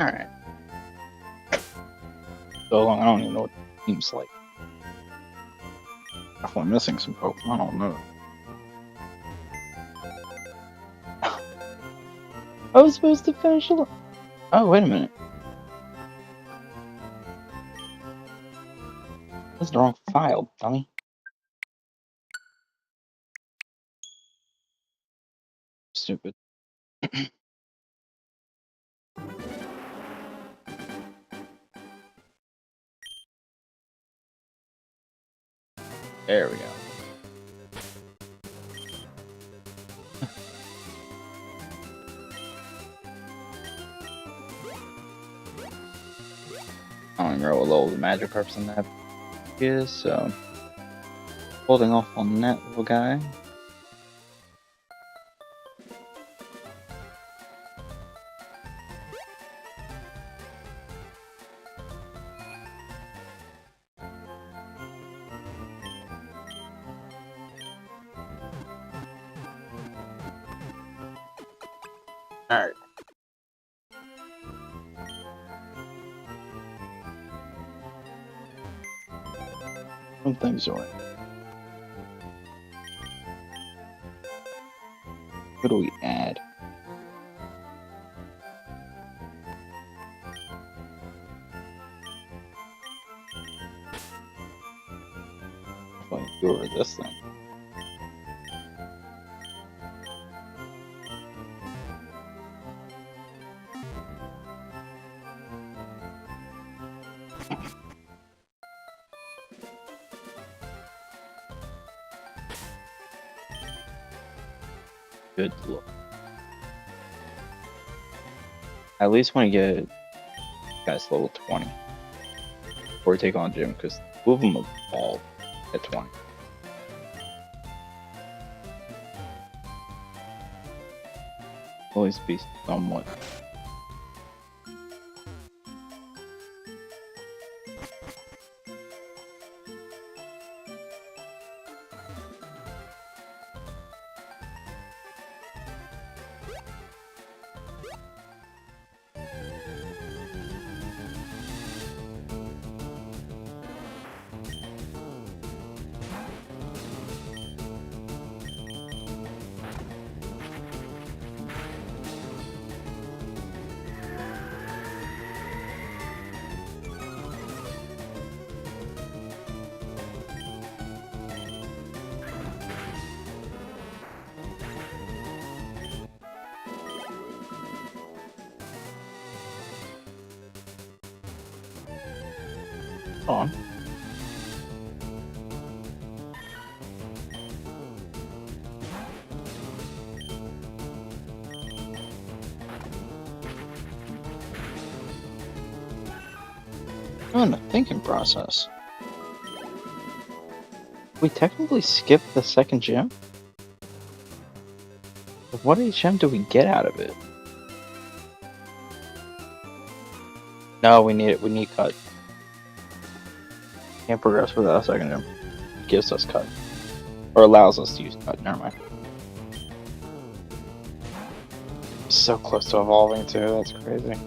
Alright. So long, I don't even know what the team's like. If I'm missing some Pokemon, I don't know. I was supposed to finish it. Oh, wait a minute. That's the wrong file, dummy. Stupid. There we go. I don't even know what level the Magikarp's in that is, so holding off on that little guy. Alright. Some things are right. What do we add? If I do over this thing. Good look. I at least want to get guys level 20 before we take on Jim, because two of them evolved at 20. At least be somewhat. On. I'm in the thinking process. We technically skipped the second gym? What HM do we get out of it? No, we need it. We need cut. Can't progress without a second gym. It gives us cut. Or allows us to use cut. Never mind. So close to evolving too. That's crazy.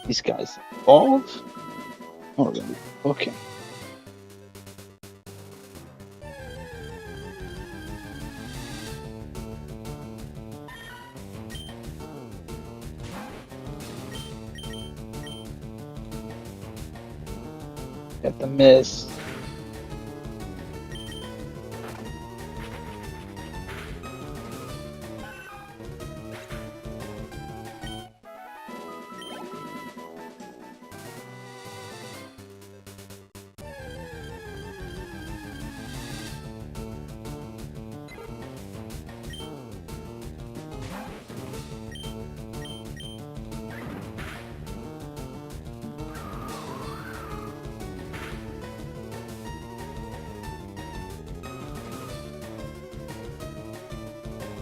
These guys evolve? Oh, we're gonna be okay. Get the miss.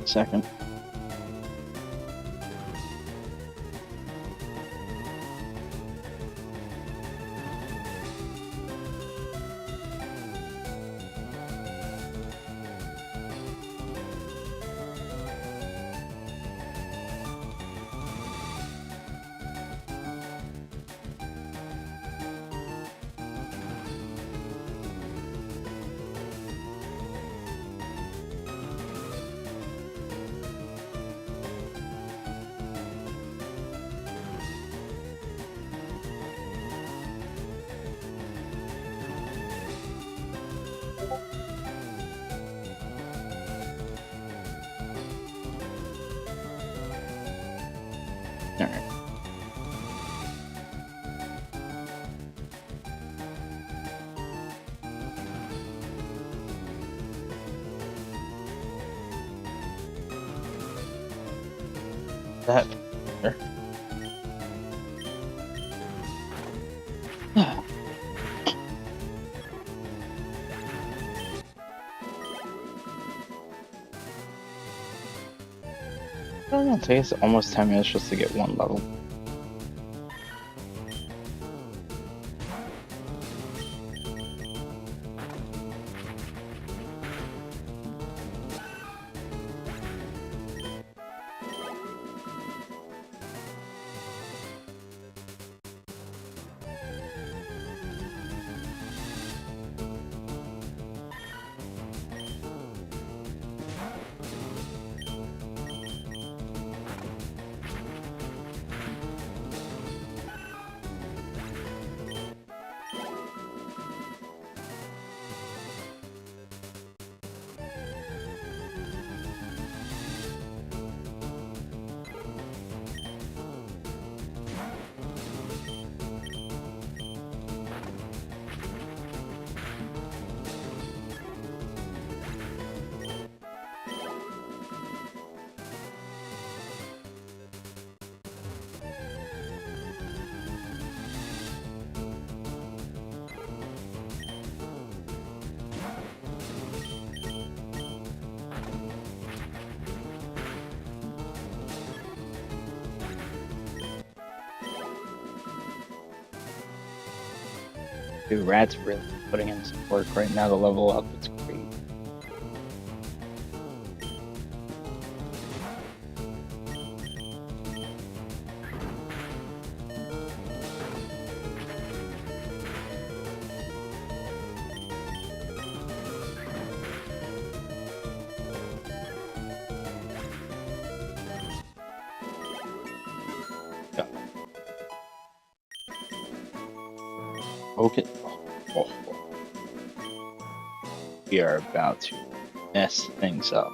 Second. Alright. That. There. I don't know, it takes almost 10 minutes just to get one level. Dude, Rat's really putting in some work right now to level up. It's great. Yeah. Okay. Oh. We are about to mess things up.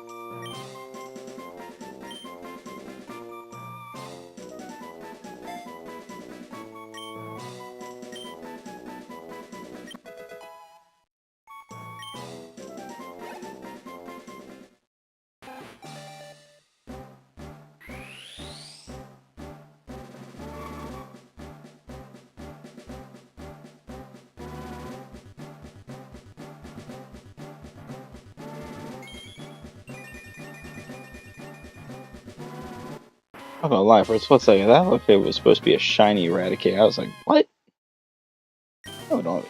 I'm not gonna lie, for a split second, that looked like it was supposed to be a shiny Eradicate. I was like, what? No, no.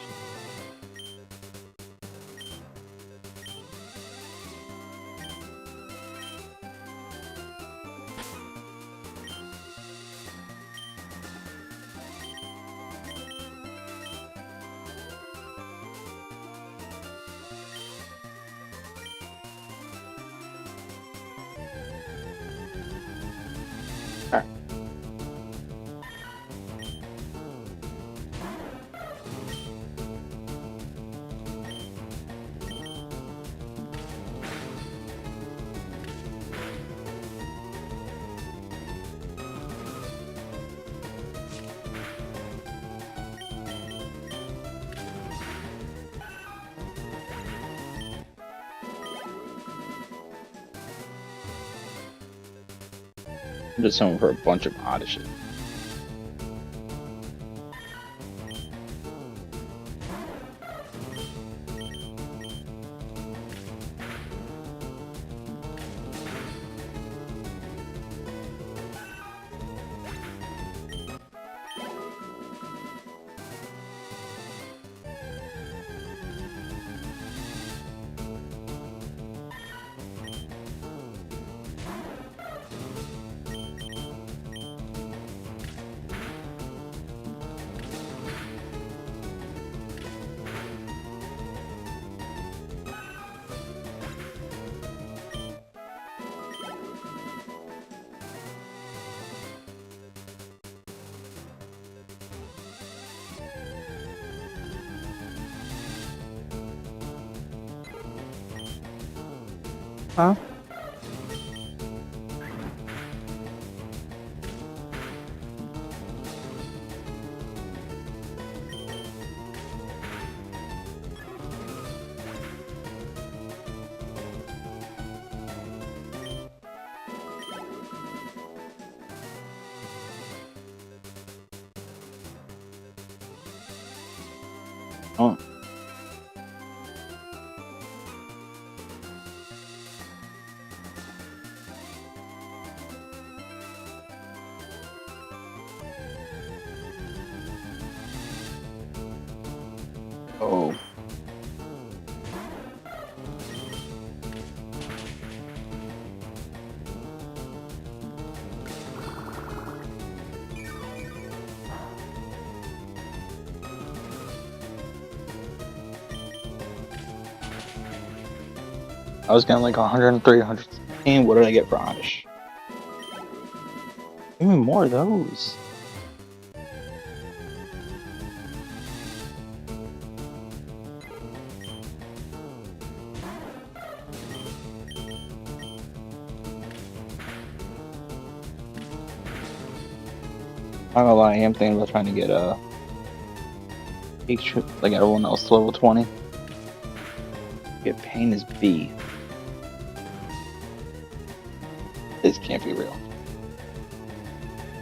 Alright. I'm just home for a bunch of odd shit. Huh? Oh. Oh. I was getting like 103, 116. What did I get for Oddish? Even more of those. I'm not gonna lie, I am thinking about trying to get a like everyone else to level 20. Get Pain as B. This can't be real.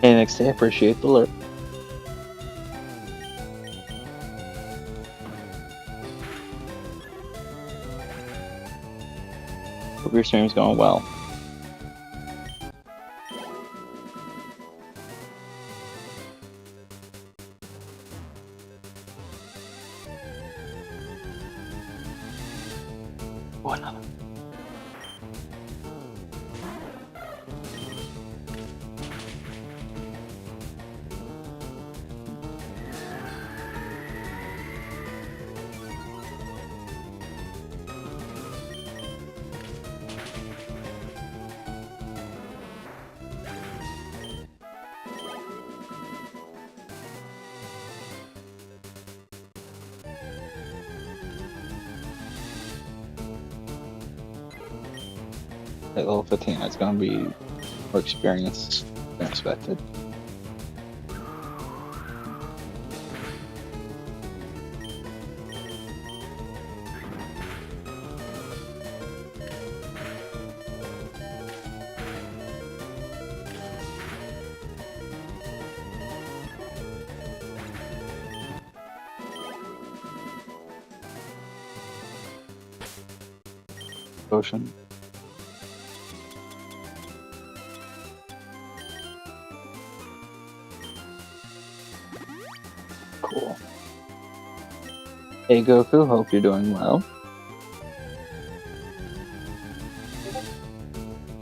Hey, next day, appreciate the alert. Hope your stream's going well. Oh, another. At level 15, that's gonna be more experience than expected. Potion. Cool. Hey Goku, hope you're doing well.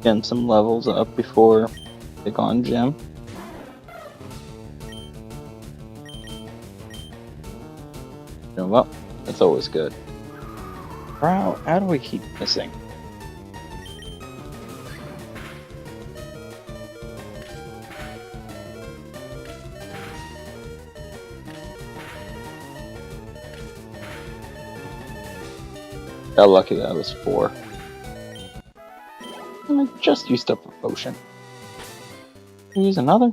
Getting some levels up before take on gym. Doing well. That's always good. How do we keep missing? Got lucky that was 4. And I just used up a potion. Use another?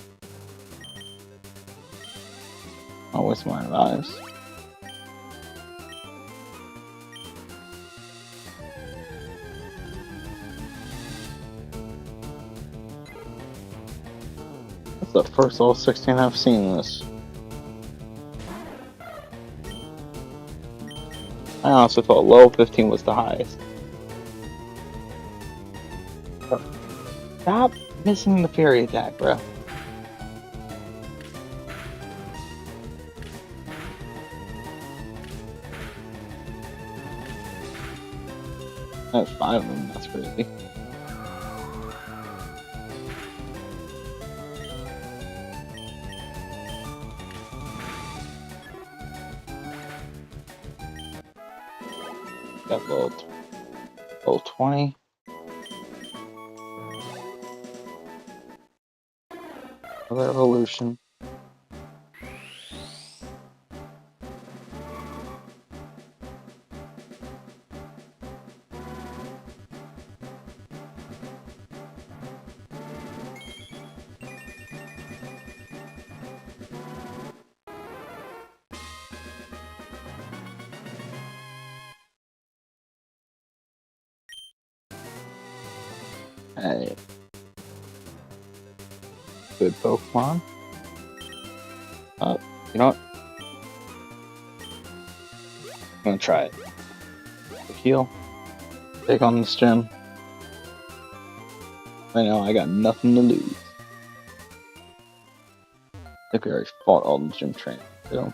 I'll waste my lives. That's the first all 16 I've seen this. I honestly thought low 15 was the highest. Stop missing the fairy attack, bro. That's 5 of them, that's crazy. Got level 20. Another evolution. Hey. Good Pokemon. You know what? gonna try it. Heal. Take on this gym. Right now, I got nothing to lose. I think we already fought all the gym training, so.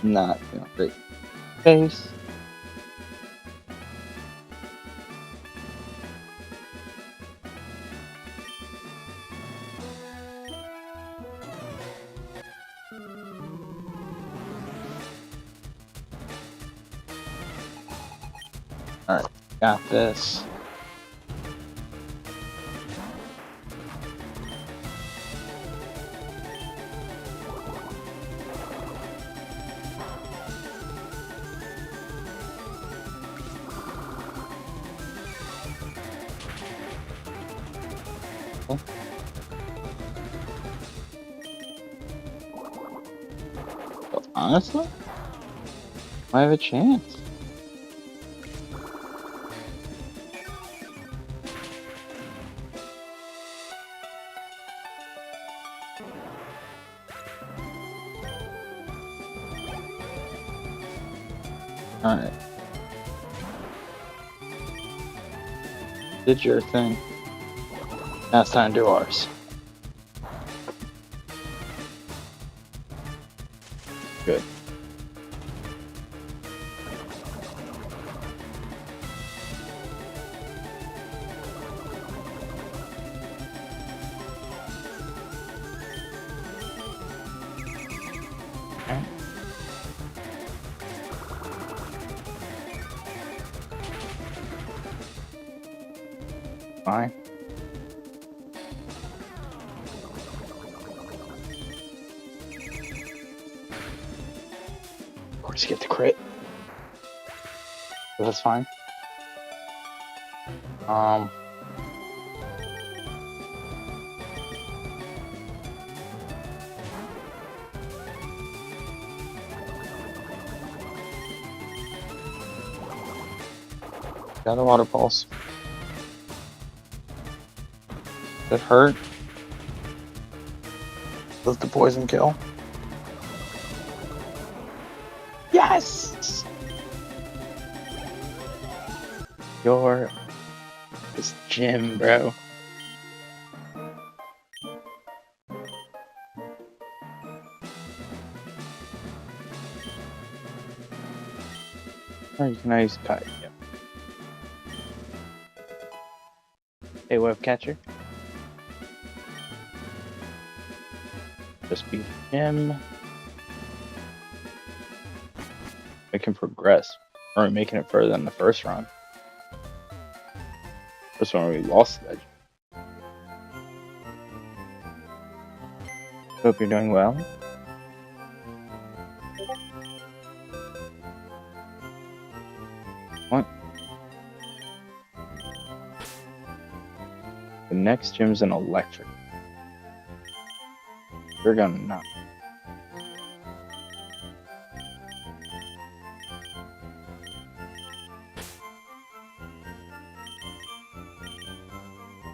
Not feeling great. Face. Alright, got this. But honestly, I have a chance. Alright. Did your thing. Now it's time to do ours. Good. Okay. Fine. Of course, you get the crit. But that's fine. Got a water pulse. Did it hurt? Does the poison kill? Yes! You're this gym, bro. Oh, you can now use kite. Yep. Hey, web catcher. Just beat him. Make him progress. Or making it further than the first round. First one we lost that. Hope you're doing well. What? The next gym's an electric. You're gonna not.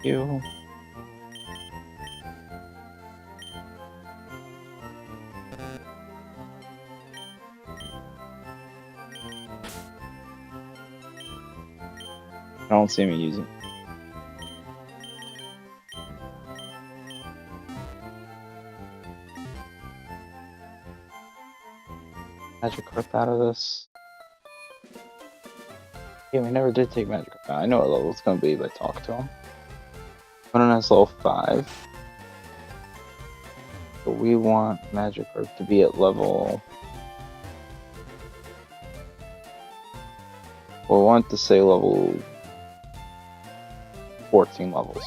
You. I don't see me using. Magic Grip out of this. Yeah, we never did take Magic Grip out. I know what level it's gonna be by talking to him. Opponent has level 5. So we want Magikarp to be at level. Well, we want to say level 14 levels.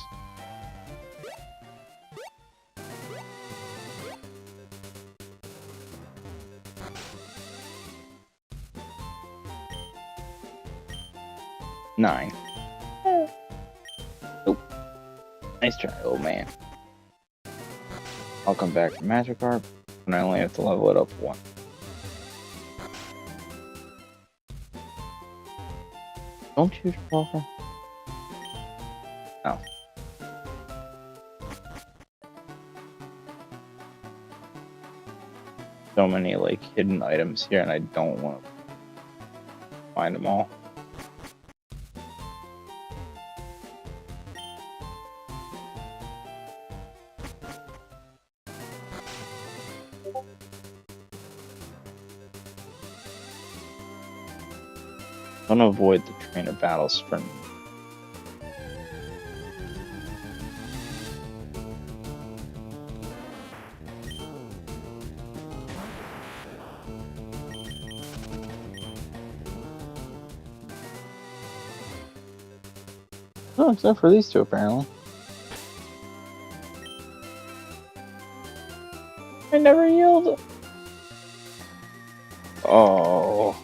Nine. Nope. Nice try, old man. I'll come back to Magikarp, and I only have to level it up one. Don't you, Walker? No. So many like hidden items here, and I don't want to find them all. I want to avoid the trainer battles for me. Oh, except for these two, apparently. I never yielded. Oh.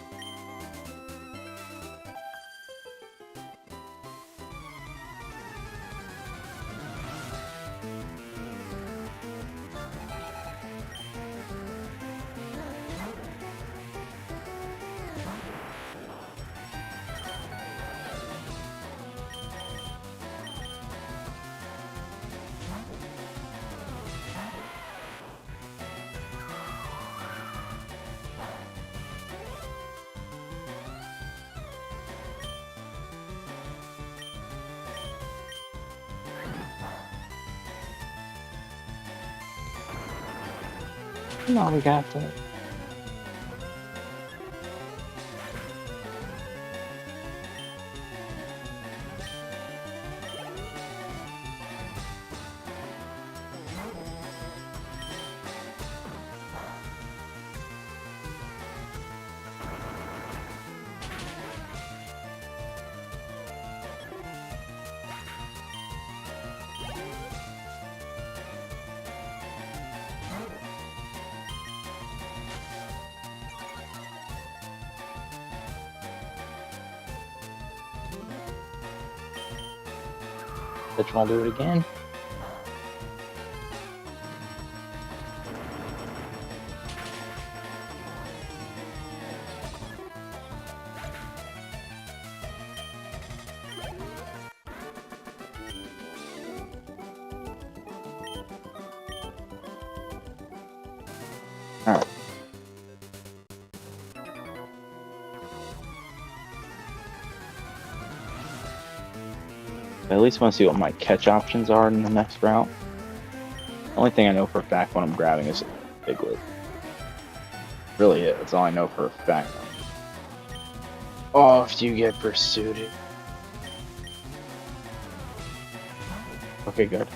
No, we got to. Bitch won't do it again. Alright. I at least want to see what my catch options are in the next route. The only thing I know for a fact when I'm grabbing is Piglet. Really it. That's all I know for a fact. Oh, if you get pursued. Okay, good.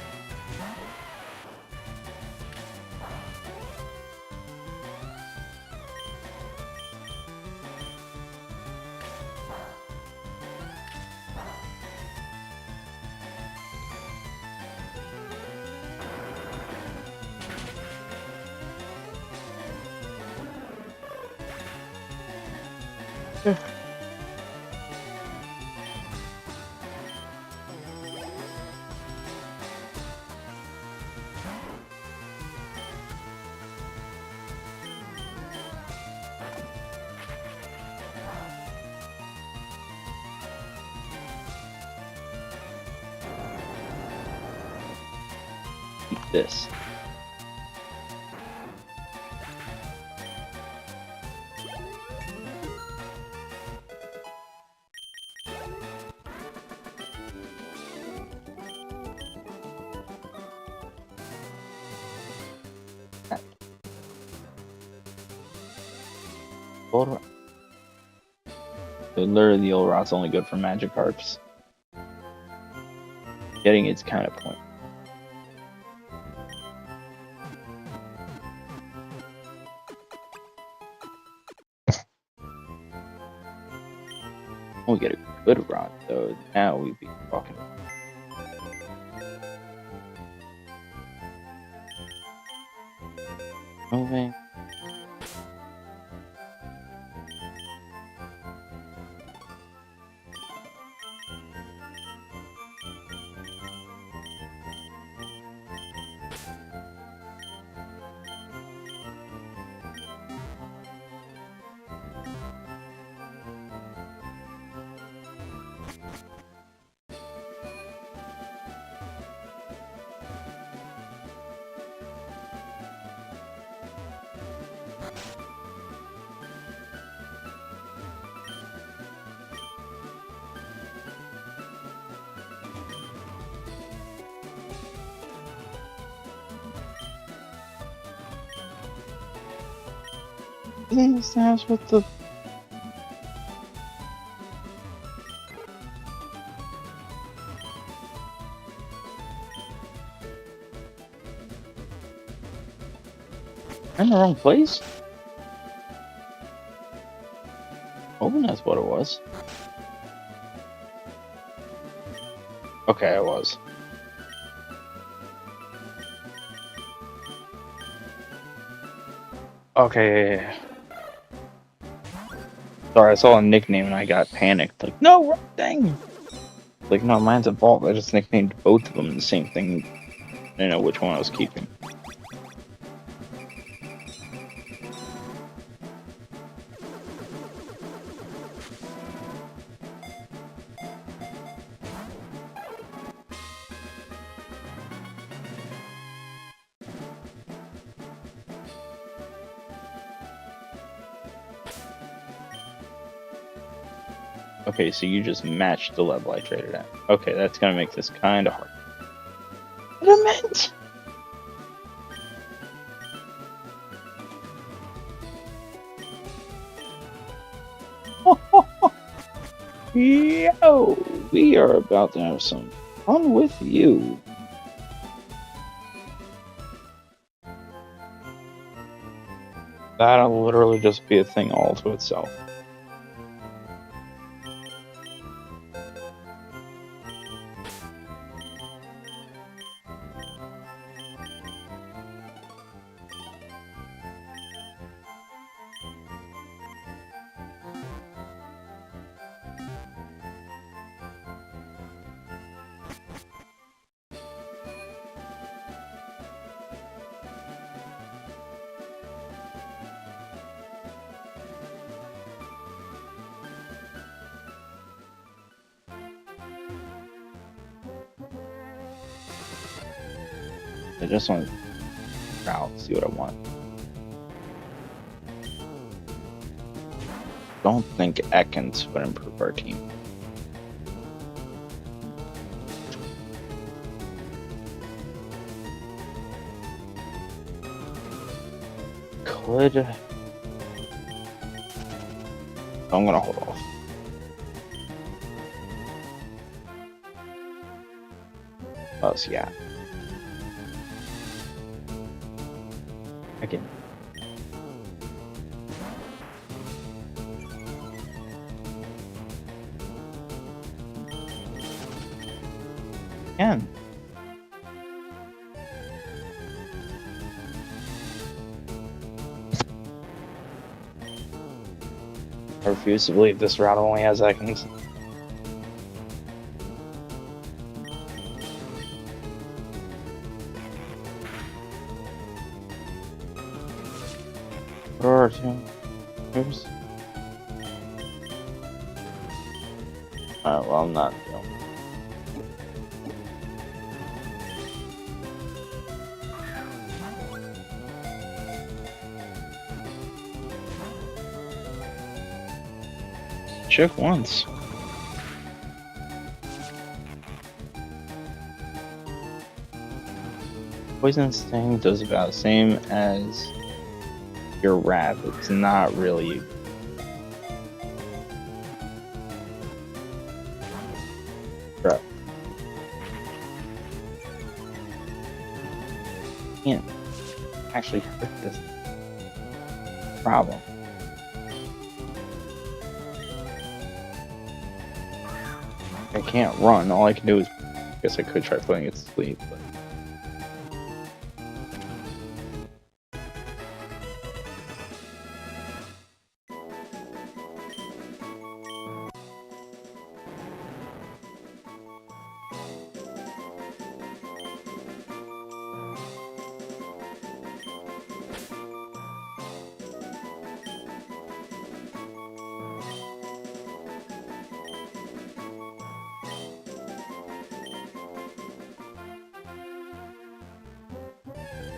This. Literally, the old rock's only good for Magikarps. Getting it's kind of point. We get a good rod, though. Now we'd be talking. Moving. That's what the. I'm in the wrong place? Hoping that's what it was. Okay, I was. Okay, yeah. Sorry, I saw a nickname and I got panicked. Like, no, wrong thing! Like, no, mine's a vault. I just nicknamed both of them the same thing. I didn't know which one I was keeping. Okay, so you just matched the level I traded at. Okay, that's gonna make this kind of hard. What I meant! Yo! We are about to have some fun with you. That'll literally just be a thing all to itself. I just want to out, see what I want. Don't think Ekans would improve our team. Could. I'm gonna hold off. Us, yeah. Again. Again. I refuse to believe this route only has Ekans. Or two. Oops. Alright, well, I'm not. Check once. Poison Sting does about the same as your wrap. It's not really. Right. Can't actually hurt this problem. I can't run. All I can do is, I guess I could try putting it to sleep, but.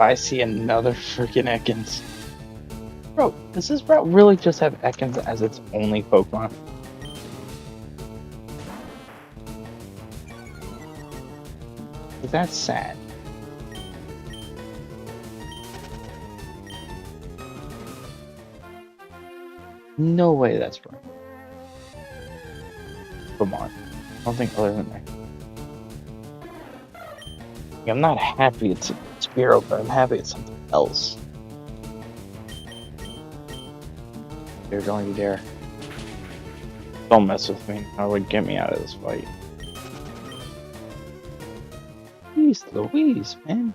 I see another freaking Ekans. Bro, does this route really just have Ekans as its only Pokemon? That's sad. No way that's right. Come on. I don't think other than that. I'm not happy it's a Spearow, but I'm happy it's something else. Don't you dare. Don't mess with me. That would get me out of this fight. Jeez Louise, man.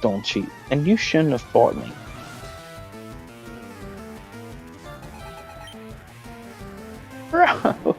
Don't cheat. And you shouldn't have fought me. Bro!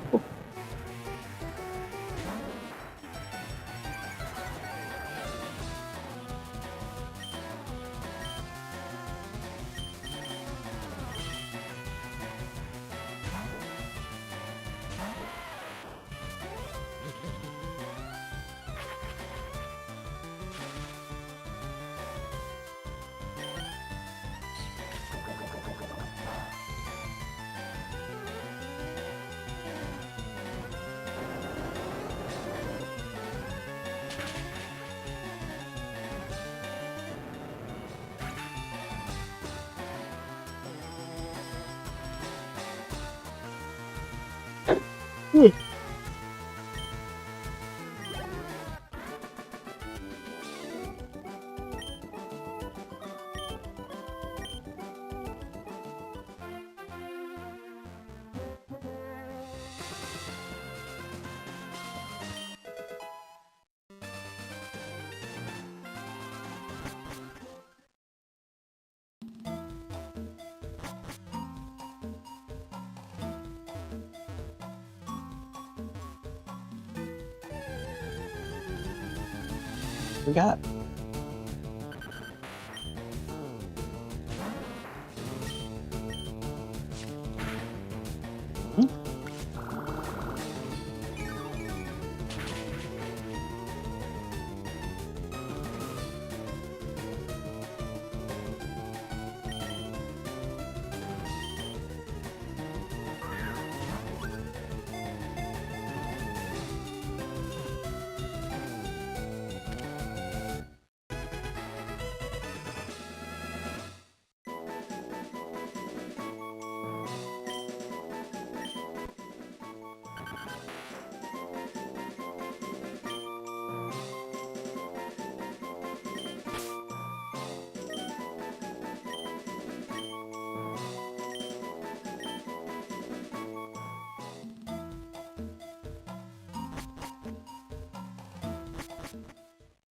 We got.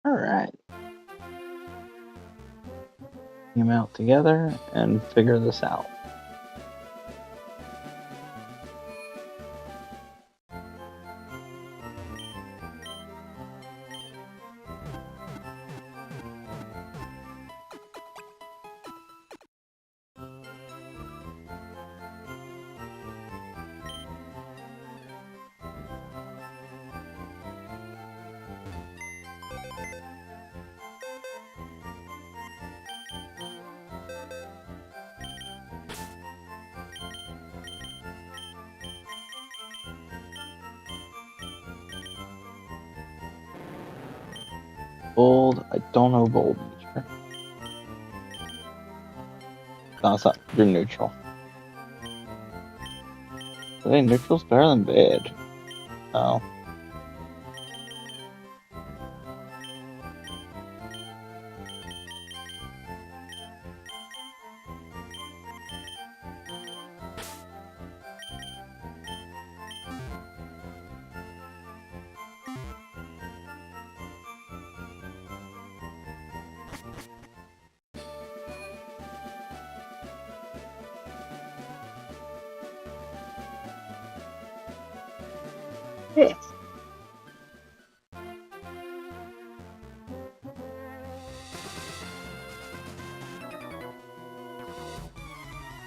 Alright. Team out together and figure this out. Bold. I don't know bold nature. No, it's not. You're neutral. I think neutral's better than bad. Oh. Yeah.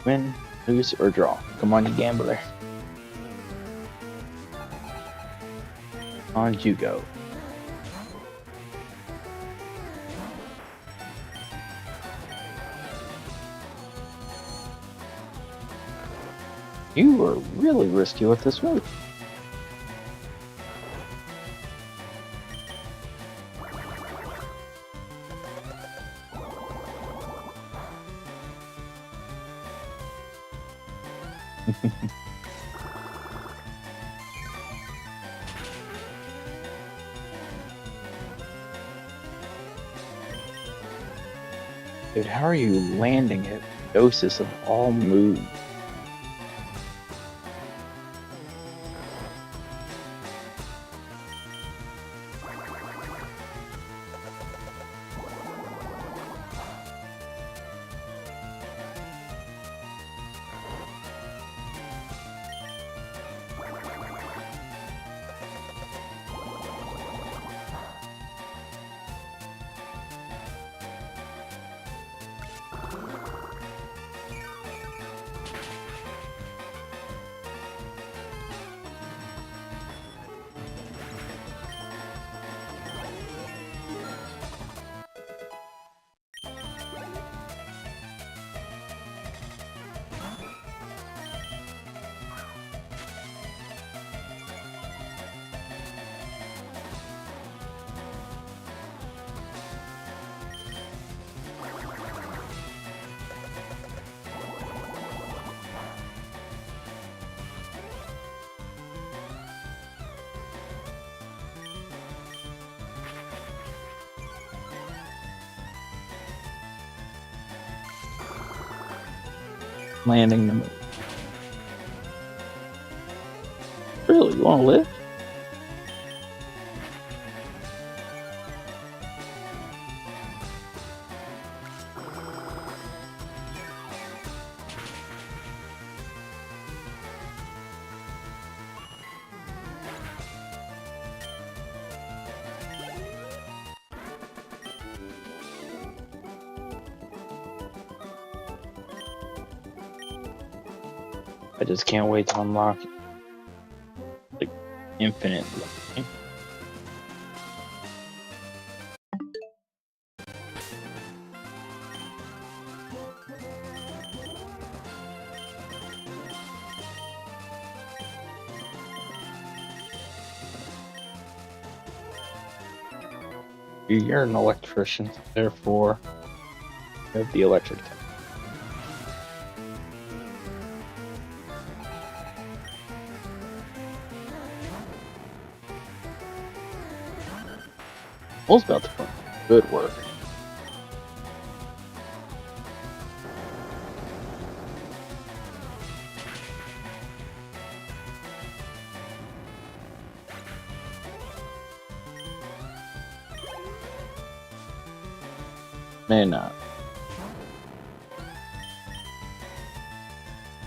Win, lose, or draw. Come on, you gambler. On you go. You were really risky with this move. Dude, how are you landing it? Doses of all moves. Landing the move. Really? You want to live? I just can't wait to unlock like infinite. You're an electrician, therefore you have the electric type. Bull's about to put good work. May not.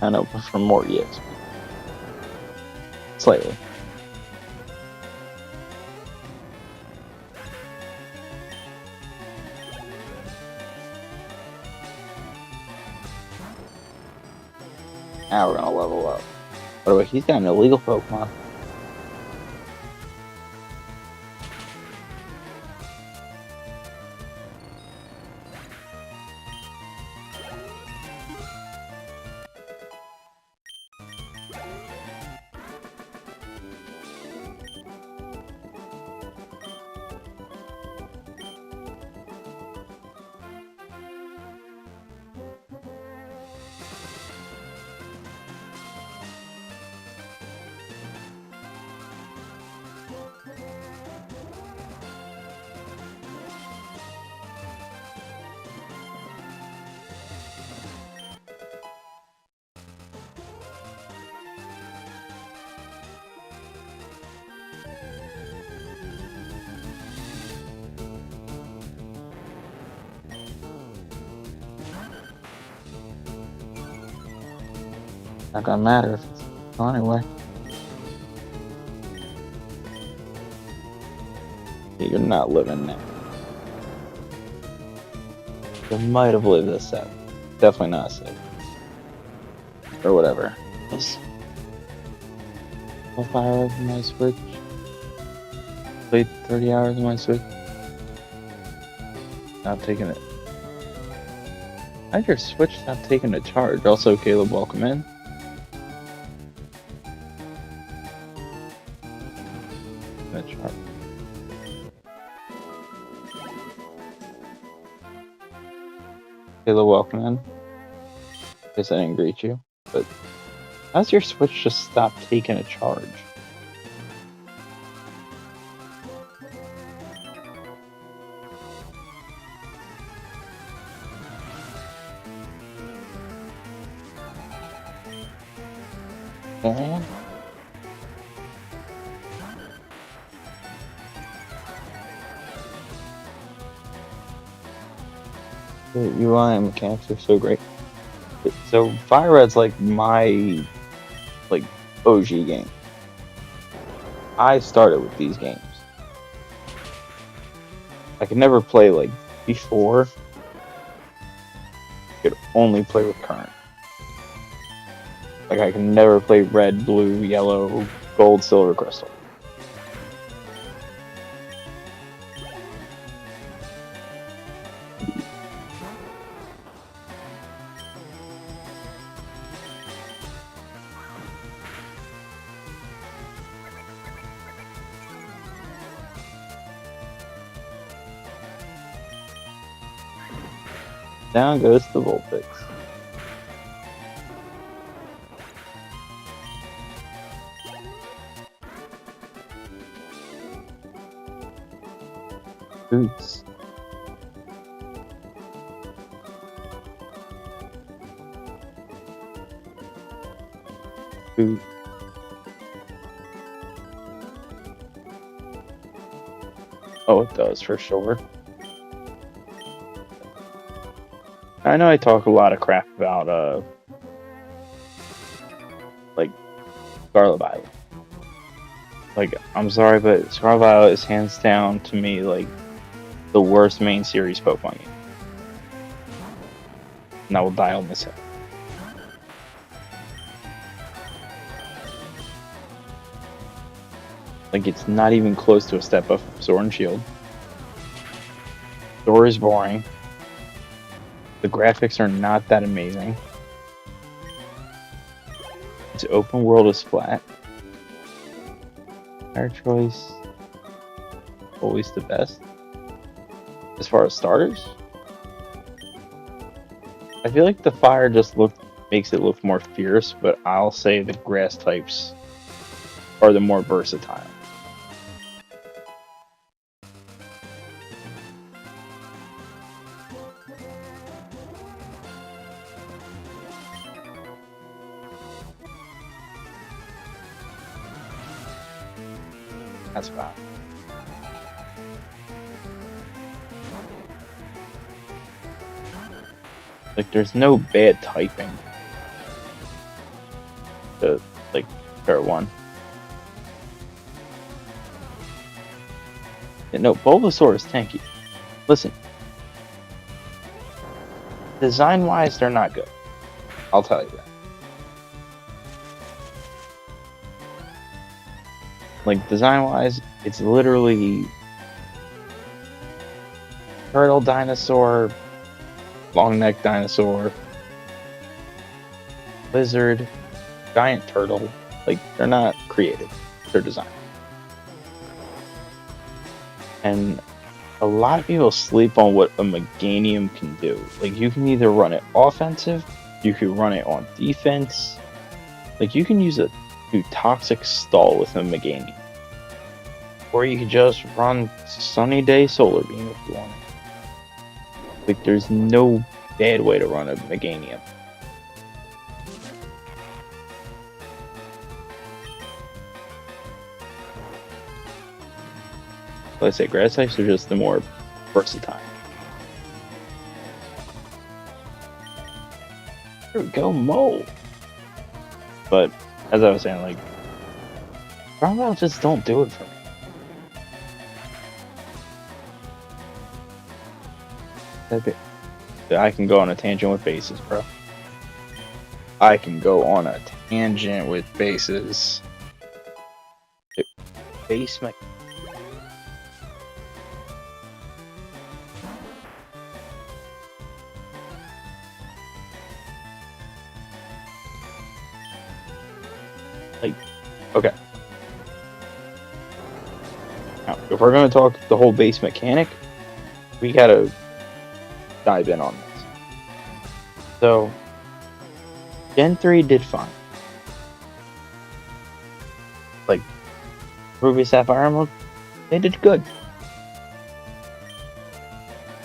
I know, but for more EXP. Slightly. Now we're gonna level up. By the way, he's got an illegal Pokemon. Not gonna matter if it's well, anyway. You're not living that. You might have lived a 7. Definitely not a 6. Or whatever. Let's fire up my Switch. Played 30 hours on my Switch. Not taking it. How'd your Switch stop taking a charge? Also, Caleb, welcome in. A charge. Caleb, welcome in. Guess I didn't greet you, but how's your Switch just stop taking a charge? The UI and mechanics are so great. So Fire Red's like my OG game. I started with these games. I could never play before. I could only play with current. I can never play red, blue, yellow, gold, silver, crystal. Down goes the Vulpix. Boots. Boot. Oh, it does for sure. I know I talk a lot of crap about Scarlet Violet. I'm sorry, but Scarlet Violet is hands down to me the worst main series Pokemon game. And I will die on this hill. It's not even close to a step up from Sword and Shield. Story is boring. The graphics are not that amazing. Its open world is flat. Fire choice, always the best. As far as starters, I feel like the fire just makes it look more fierce, but I'll say the grass types are the more versatile. That's fine. There's no bad typing to pair 1. Yeah, no, Bulbasaur is tanky. Listen, design-wise, they're not good. I'll tell you that. Design-wise, it's literally turtle dinosaur, long neck dinosaur, lizard, giant turtle. They're not creative. They're designed. And a lot of people sleep on what a Meganium can do. You can either run it offensive, you can run it on defense. You can use a toxic stall with a Meganium. Or you could just run Sunny Day Solar Beam if you want it. There's no bad way to run a Meganium. Like I say, grass types are just the more versatile. Here we go, Mo! But, as I was saying, Brownbell just don't do it for me. I can go on a tangent with bases, bro. I can go on a tangent with bases. Base me. Like, okay. Now, if we're going to talk the whole base mechanic, we gotta dive in on this. So, Gen 3 did fine. Like, Ruby Sapphire Emerald, they did good.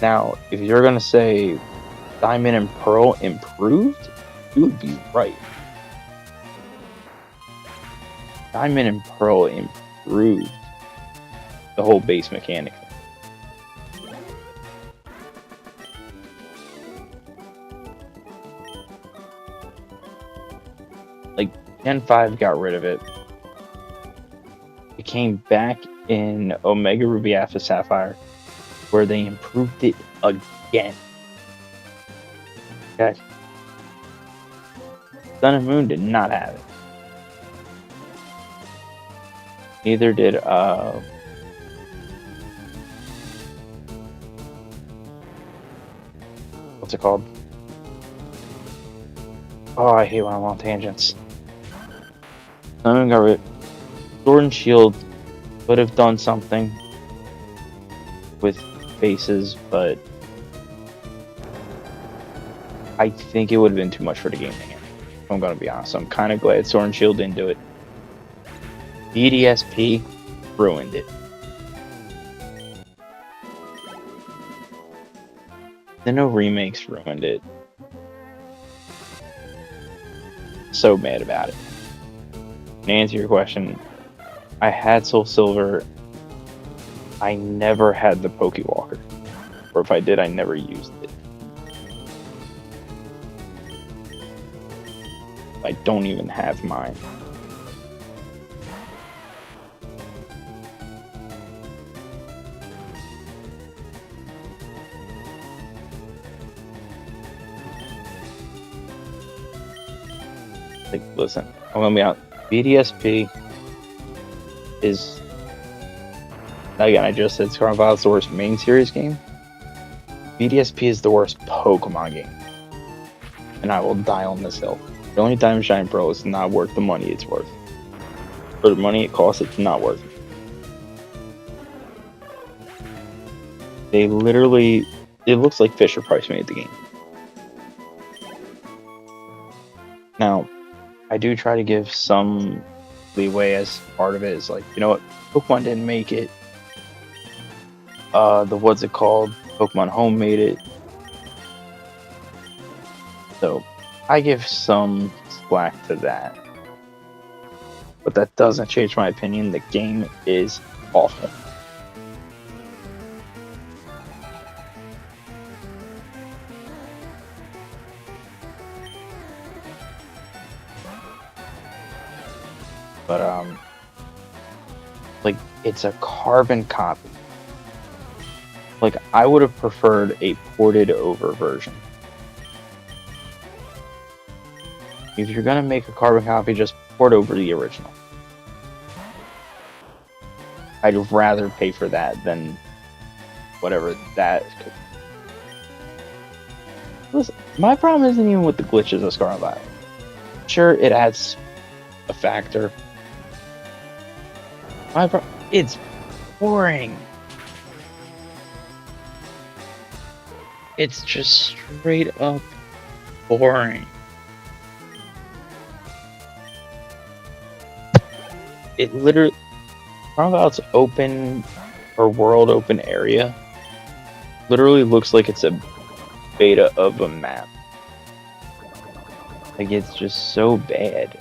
Now, if you're gonna say Diamond and Pearl improved, you would be right. Diamond and Pearl improved the whole base mechanic. Like, Gen 5 got rid of it. It came back in Omega Ruby Alpha Sapphire, where they improved it again. Okay. Sun and Moon did not have it. Neither did what's it called? Oh, I hate when I'm on tangents. Sun and Moon got rid. Sword and Shield would have done something with bases, but I think it would have been too much for the game to handle. I'm gonna be honest. I'm kind of glad Sword and Shield didn't do it. BDSP ruined it. The no remakes ruined it. So mad about it. To answer your question, I had Soul Silver. I never had the Pokewalker. Or if I did, I never used it. I don't even have mine. Like, listen, I'm gonna be out. BDSP is, again, I just said Scarlet Violet's the worst main series game. BDSP is the worst Pokemon game. And I will die on this hill. The only Diamond Shine Pearl is not worth the money it's worth. For the money it costs, it's not worth it. They literally, it looks like Fisher Price made the game. Now, I do try to give some leeway as part of it is like, you know what, Pokemon didn't make it. What's it called? Pokemon Home made it. So I give some slack to that. But that doesn't change my opinion. The game is awful. But like, it's a carbon copy. Like, I would have preferred a ported over version. If you're gonna make a carbon copy, just port over the original. I'd rather pay for that than whatever that could. Listen, my problem isn't even with the glitches of Scarlet Violet. Sure, it adds a factor. It's boring. It's just straight up boring. It literally, Scarlet Violet's open or world open area literally looks like it's a beta of a map. Like, it's just so bad.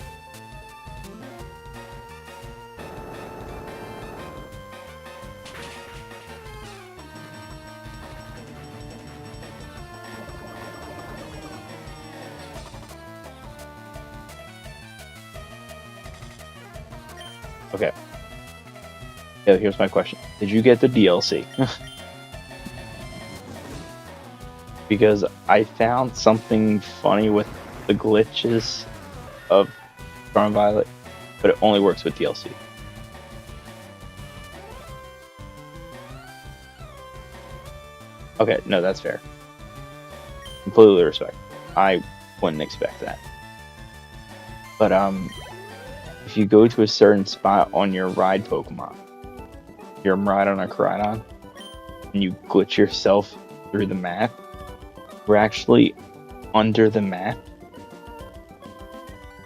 Okay. Yeah, here's my question. Did you get the DLC? because I found something funny with the glitches of Scarlet Violet, but it only works with DLC. Okay, no, that's fair. Completely respect. I wouldn't expect that. But if you go to a certain spot on your ride Pokemon, your ride on a Koraidon, and you glitch yourself through the map, we're actually under the map,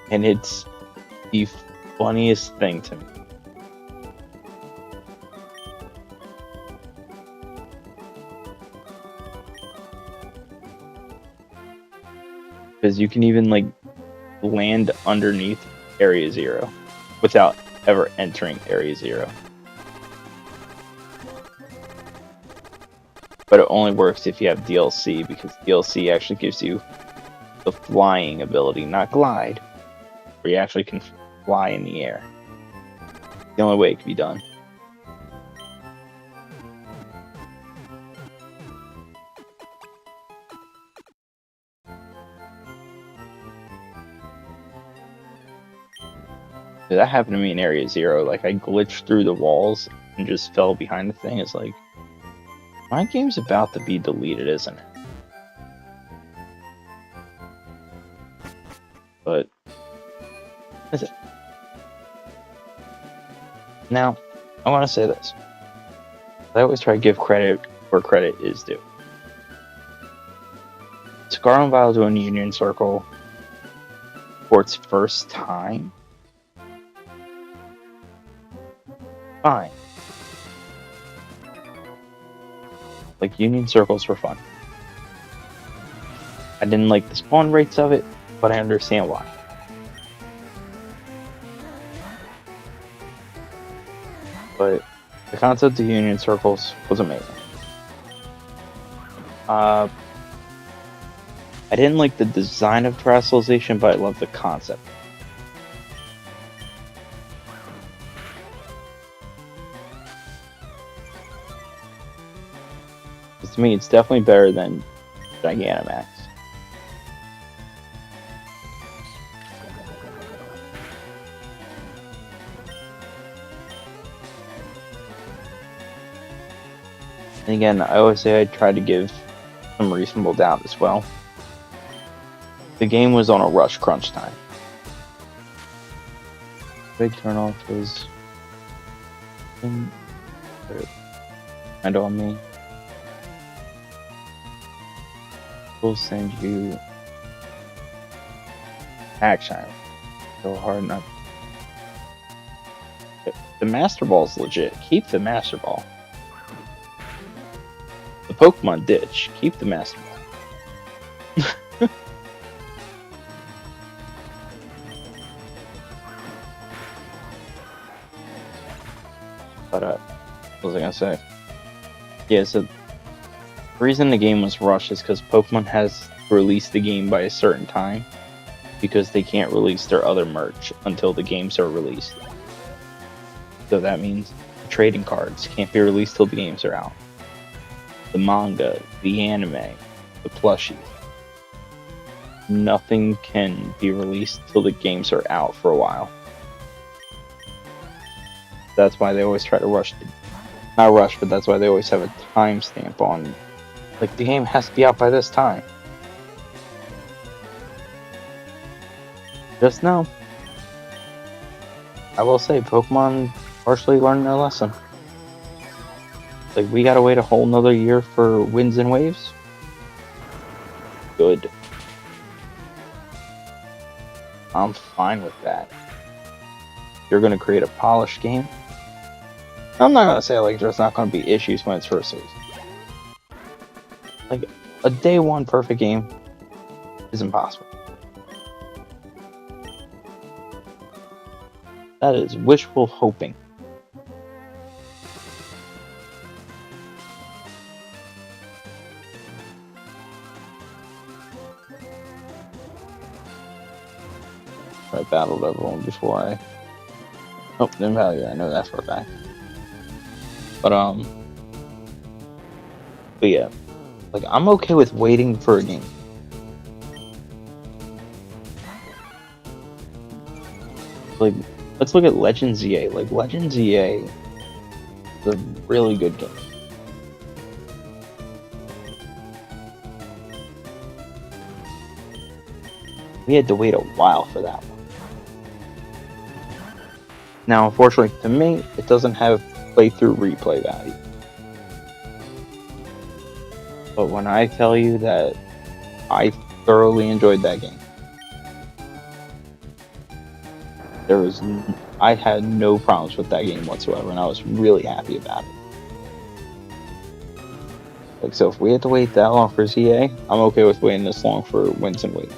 and it's the funniest thing to me. Because you can even like land underneath Area 0 without ever entering Area 0. But it only works if you have DLC, because DLC actually gives you the flying ability, not glide, where you actually can fly in the air. The only way it can be done. That happened to me in Area 0. Like, I glitched through the walls and just fell behind the thing. It's like, my game's about to be deleted, isn't it? But, is it? Now, I want to say this. I always try to give credit where credit is due. Scarlet Violet doing Union Circle for its first time? Fine. Like, Union Circles were fun. I didn't like the spawn rates of it, but I understand why. But the concept of Union Circles was amazing. I didn't like the design of terrestrialization, but I loved the concept. To me, it's definitely better than Gigantamax. And again, I always say I try to give some reasonable doubt as well. The game was on a rush crunch time. Big turnoff was kind of on me. We'll send you action. So hard enough. The Master Ball is legit. Keep the Master Ball. The Pokemon ditch. Keep the Master Ball. But what was I gonna say? Yeah, so the reason the game was rushed is because Pokemon has released the game by a certain time, because they can't release their other merch until the games are released. So that means the trading cards can't be released till the games are out. The manga, the anime, the plushies. Nothing can be released till the games are out for a while. That's why they always try to rush. Not rush, but that's why they always have a timestamp on. Like, the game has to be out by this time. Just know. I will say, Pokemon partially learned their lesson. Like, we gotta wait a whole nother year for Winds and Waves? Good. I'm fine with that. You're gonna create a polished game. I'm not gonna say, like, there's not gonna be issues when it's first released. Like, a day one perfect game is impossible. That is wishful hoping. I battled everyone before I... Oh, didn't battle you. I know that for a fact. But yeah. Like, I'm okay with waiting for a game. Like, let's look at Legends EA. Like, Legends EA is a really good game. We had to wait a while for that one. Now, unfortunately, to me, it doesn't have playthrough replay value. But when I tell you that I thoroughly enjoyed that game, I had no problems with that game whatsoever, and I was really happy about it. Like, so if we had to wait that long for ZA, I'm okay with waiting this long for Winds and Waves.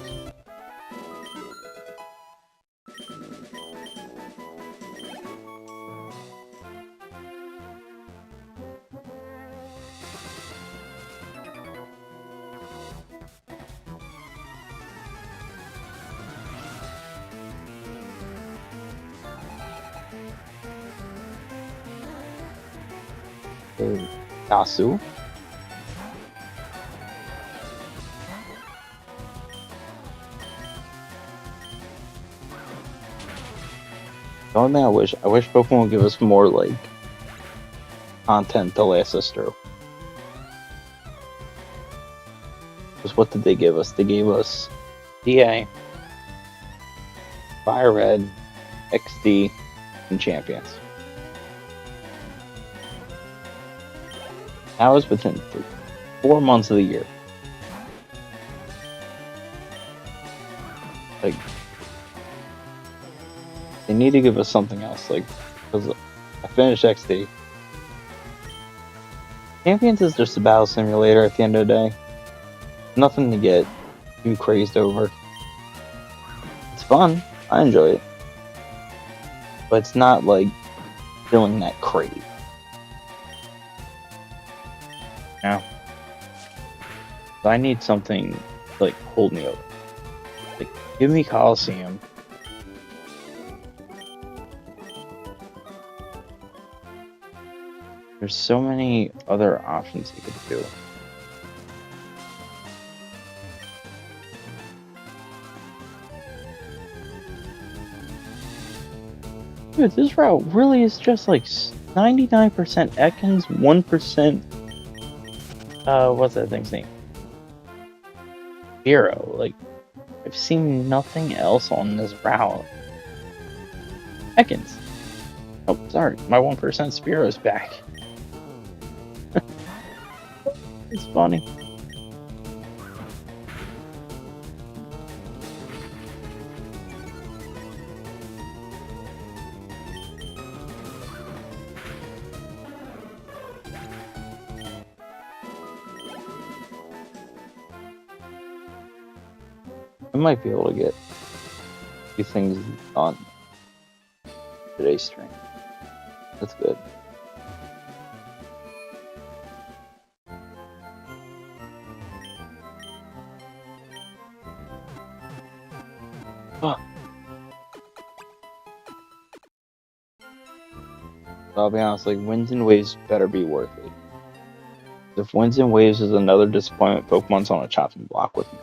Yasu. The only thing I wish Pokemon would give us more, like, content to last us through. Because what did they give us? They gave us DA, Fire Red, XD, and Champions. That was within 4 months of the year. Like, they need to give us something else. Like, because I finished XD. Champions is just a battle simulator at the end of the day. Nothing to get too crazed over. It's fun. I enjoy it. But it's not like feeling that crave. Now, I need something to, like, hold me over. Like, give me Coliseum. There's so many other options you could do. Dude, this route really is just like 99% Ekans, 1%. What's that thing's name? Hero. Like, I've seen nothing else on this route. Ekans. Oh, sorry, my 1% Spearo's back. It's funny. I might be able to get a few things on today's stream. That's good. I'll be honest, like, Winds and Waves better be worth it. If Winds and Waves is another disappointment, Pokemon's on a chopping block with me.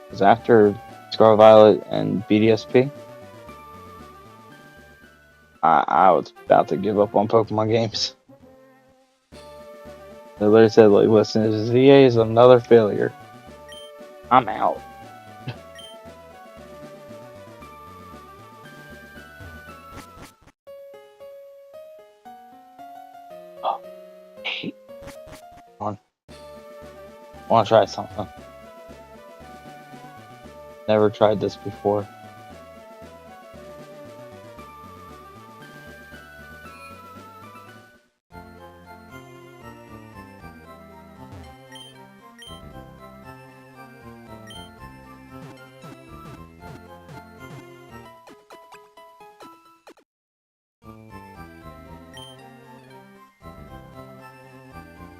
Because after Scarlet Violet and BDSP, I was about to give up on Pokemon games. They literally said, like, listen, ZA is another failure. I'm out. Oh, hey. Come on. I want to try something. Never tried this before.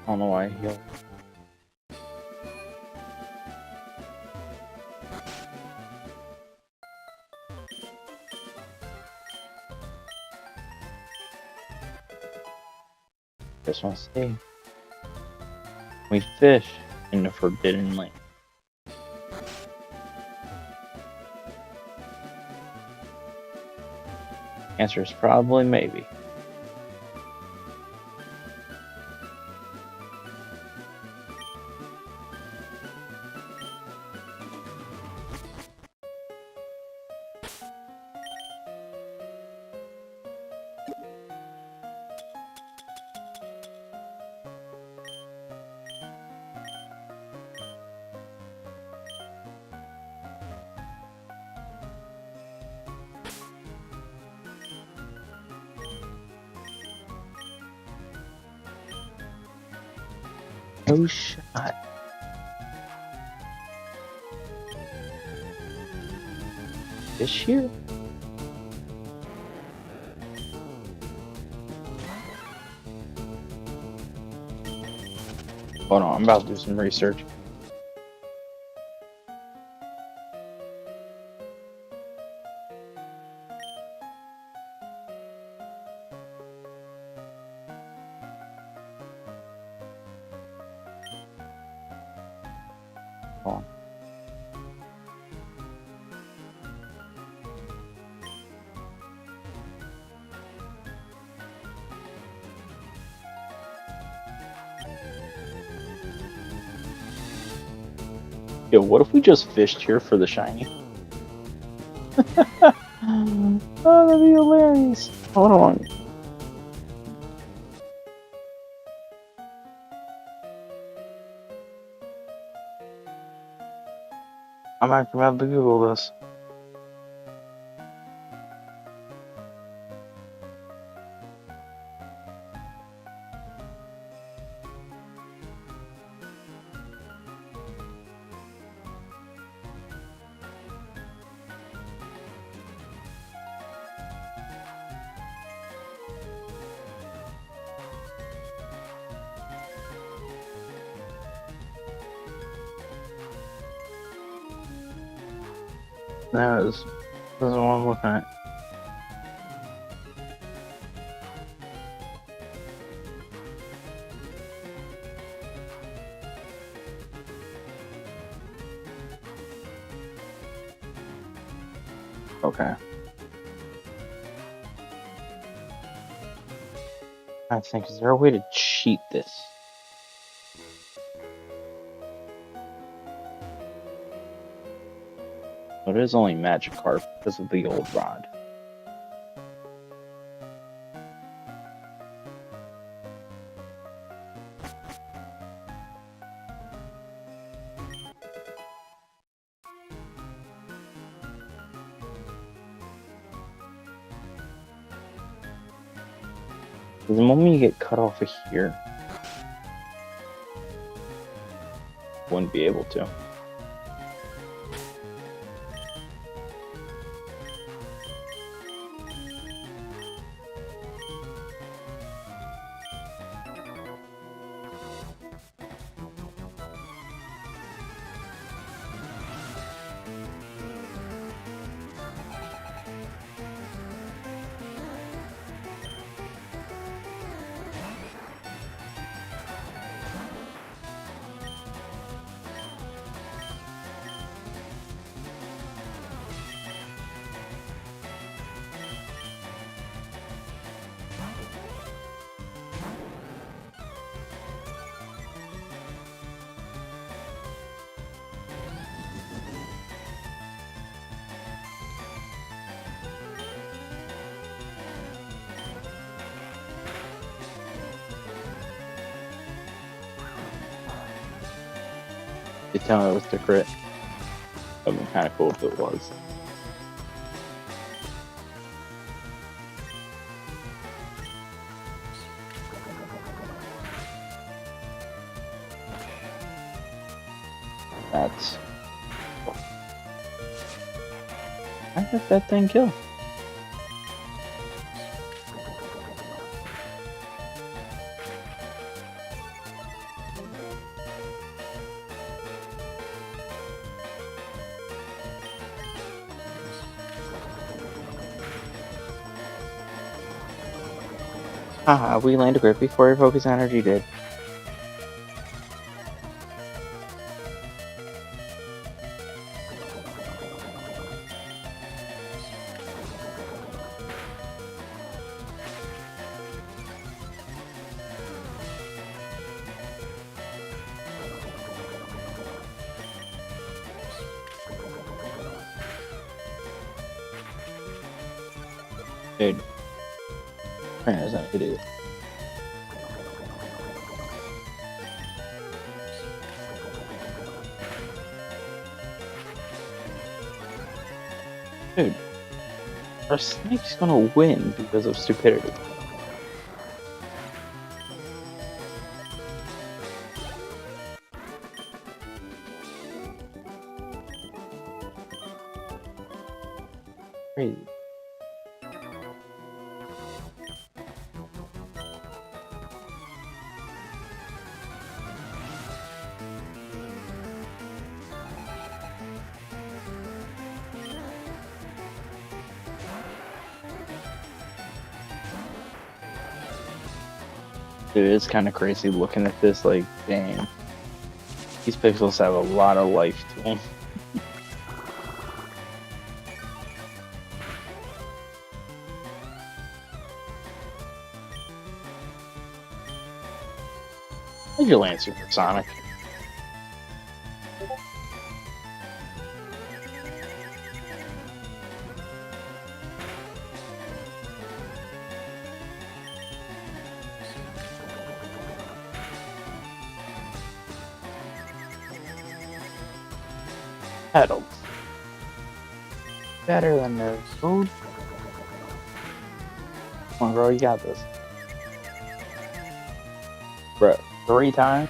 I don't know why I healed. Just want to see. We fish in the Forbidden Lake. Answer is probably maybe. No shot. This year? Hold on, I'm about to do some research. Hold on. Yo, what if we just fished here for the shiny? Oh, that'd be hilarious. Hold on. I'm actually about to Google this. No, this is what I'm looking at. Okay. I think, is there a way to cheat this? But it is only Magikarp because of the old rod. The moment you get cut off of here, wouldn't be able to. You tell me it was the crit. That'd be kind of cool if it was. That's. How did that thing kill? Haha, we landed grip before your focus energy did. Dude, Trainer's an idiot. Dude, our snake's gonna win because of stupidity. Crazy. Dude, it's kind of crazy looking at this, like, dang. These pixels have a lot of life to them. How'd you land Supersonic? Petals. Better than their food. Come on, bro, you got this. Bro, 3 times?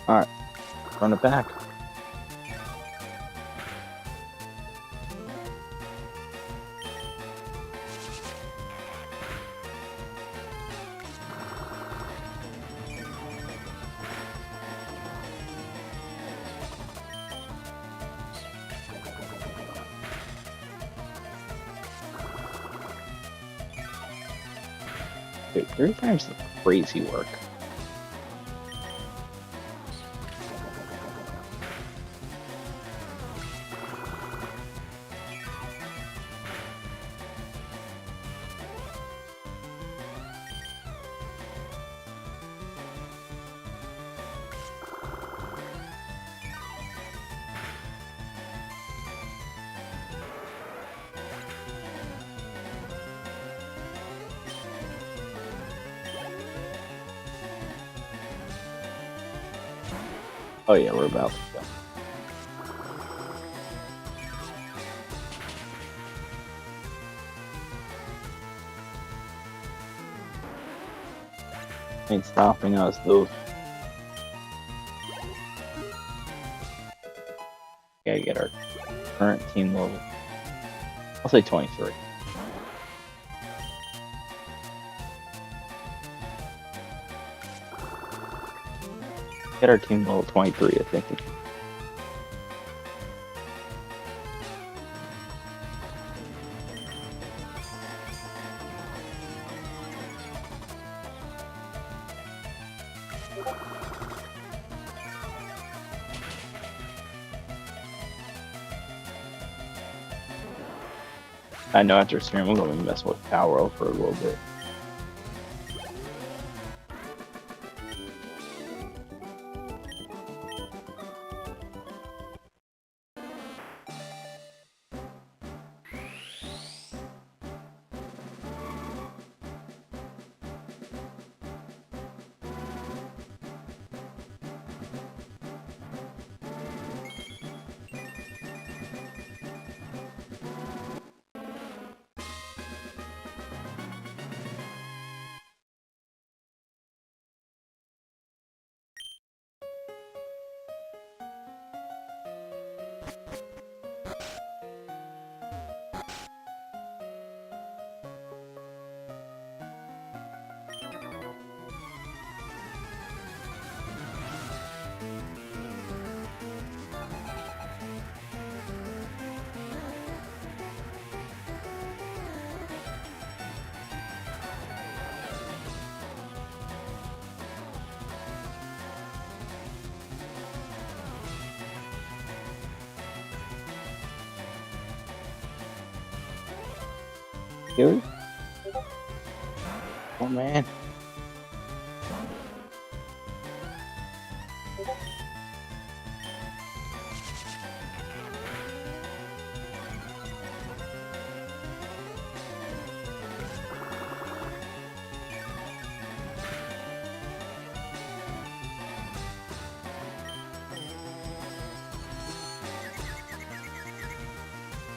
Alright, run it back. Dude, 3 times is crazy work. Oh yeah, we're about to go. Ain't stopping us, dude. Gotta get our current team level. I'll say 23. Get our team level 23, I think. I know after stream we're gonna be messing with Power Up for a little bit. Dude. Oh man.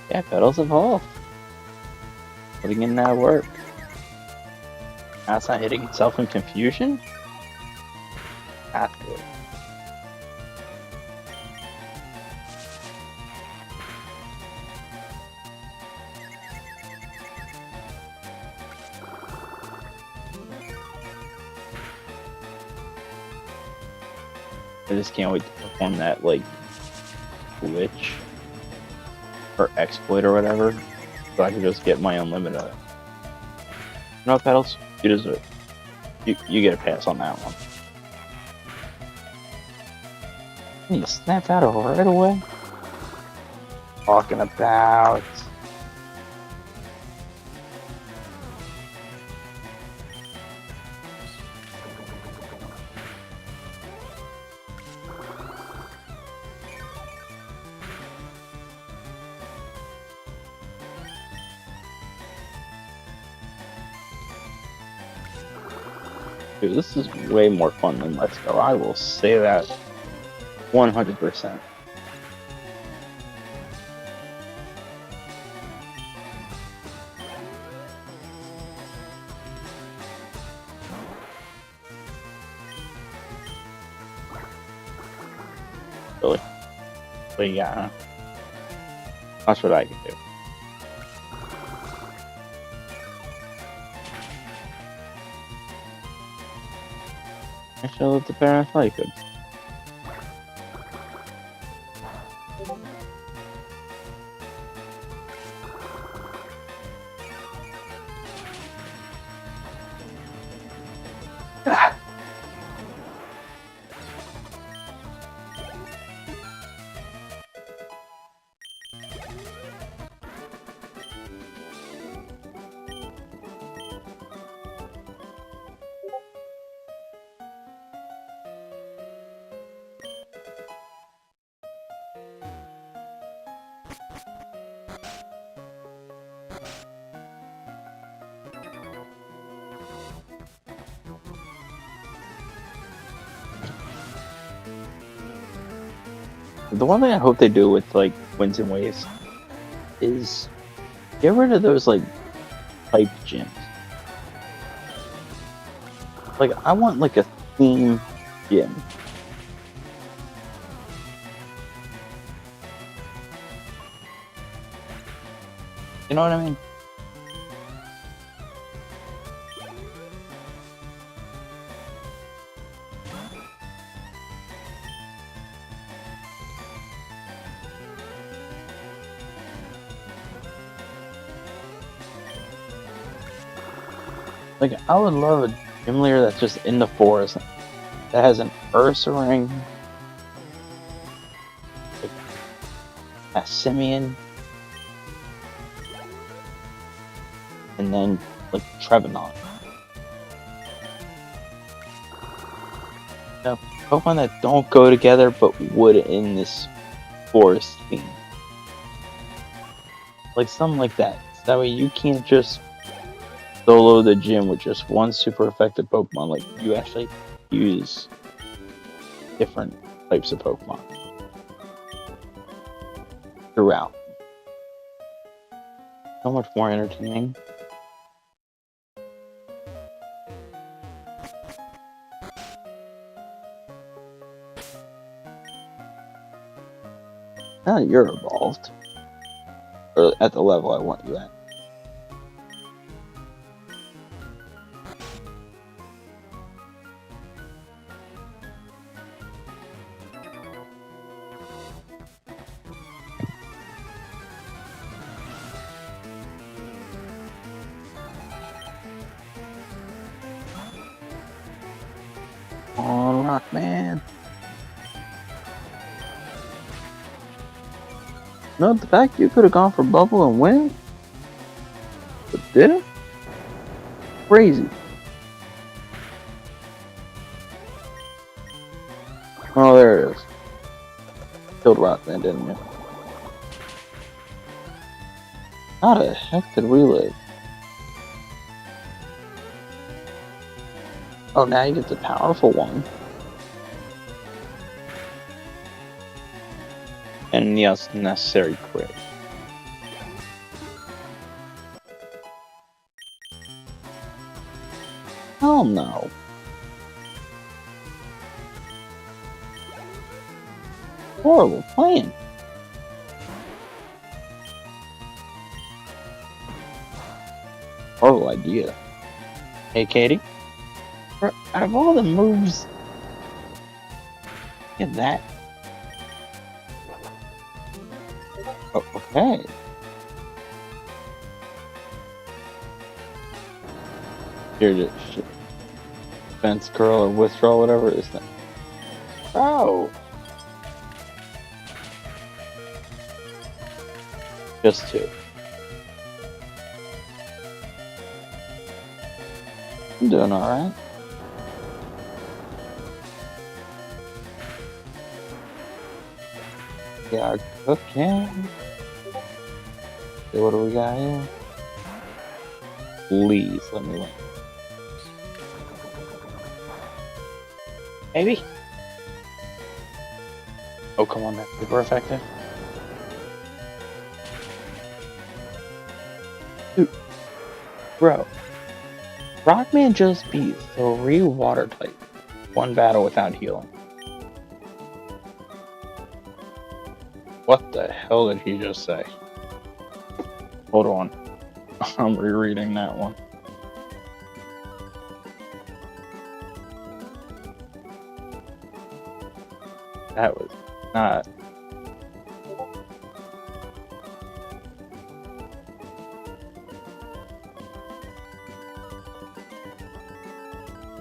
Yeah, Petals evolved. Putting in that work. Now it's not hitting itself in confusion? That's good. I just can't wait to perform that, like, glitch or exploit or whatever, so I can just get my unlimited. No, Petals, you deserve it. You get a pass on that one. You snap out of her right away. Talking about. Dude, this is way more fun than Let's Go. I will say that 100%. Really? But yeah, that's what I can do. Actually, let the parents play good. The one thing I hope they do with like Winds and Waves is get rid of those like type gyms. Like I want like a theme gym. You know what I mean? Like, I would love a gym leader that's just in the forest, that has an Ursa ring, like a Simeon, and then, like, Trevenant. Now, Pokemon that don't go together but would in this forest theme. Like, something like that. So that way you can't just solo the gym with just one super effective Pokemon. Like, you actually use different types of Pokemon throughout. So much more entertaining. Now that you're evolved, or at the level I want you at. Oh, Rockman. No, the fact you could have gone for Bubble and win. But Did it? Crazy. Oh, there it is. Killed Rockman, didn't you? How the heck did we live? Oh, now you get the powerful one. And yes, necessary crit. Oh no. Horrible plan. Horrible idea. Hey, Katie. Out of all the moves, get that. Oh, okay. Here, just fence curl or withdraw, whatever it is. That. Oh. Just two. I'm doing alright. Yeah, cooking. Okay, what do we got here? Please, let me win. Maybe? Oh, come on, that's super effective. Dude, bro. Rockman just beat 3 water types. 1 battle without healing. What the hell did he just say? Hold on. I'm rereading that one. That was not...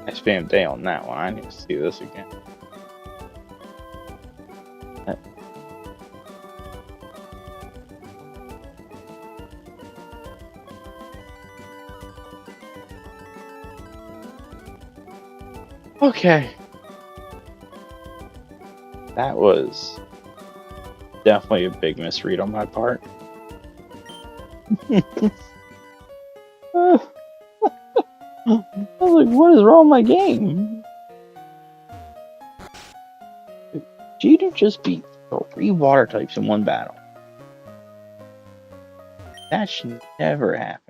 I spammed day on that one. I need to see this again. Okay. That was definitely a big misread on my part. I was like, what is wrong with my game? Jeter just beat 3 water types in 1 battle. That should never happen.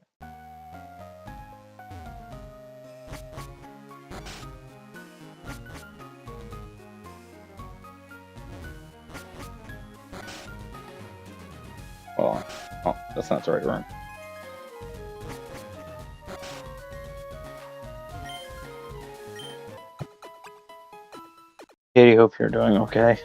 Oh, that's not the right room. Katie, hope you're doing okay.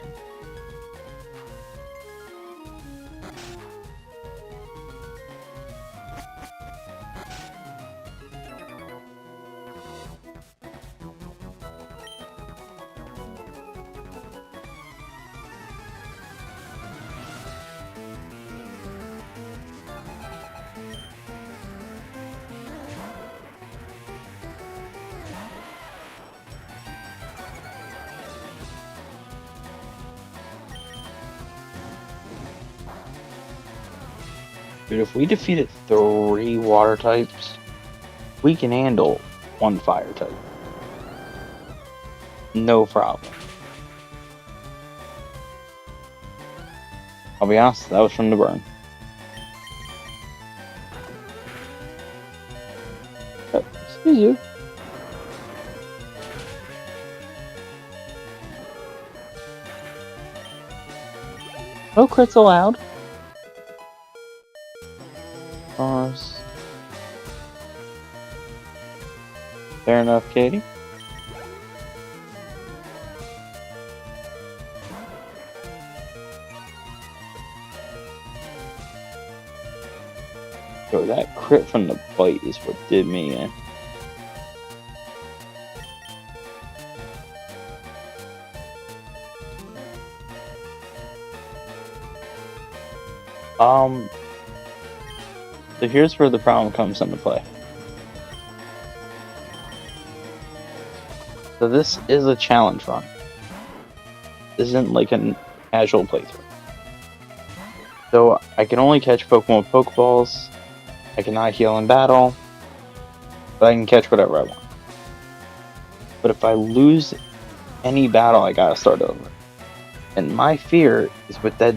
Dude, if we defeated 3 water types, we can handle 1 fire type. No problem. I'll be honest, that was from the burn. Oh, excuse you. No crits allowed. Pause. Fair enough, Katie. Yo, that crit from the bite is what did me in. So here's where the problem comes into play. So this is a challenge run. This isn't like a casual playthrough. So I can only catch Pokemon with Pokeballs. I cannot heal in battle. But I can catch whatever I want. But if I lose any battle, I gotta start over. And my fear is with that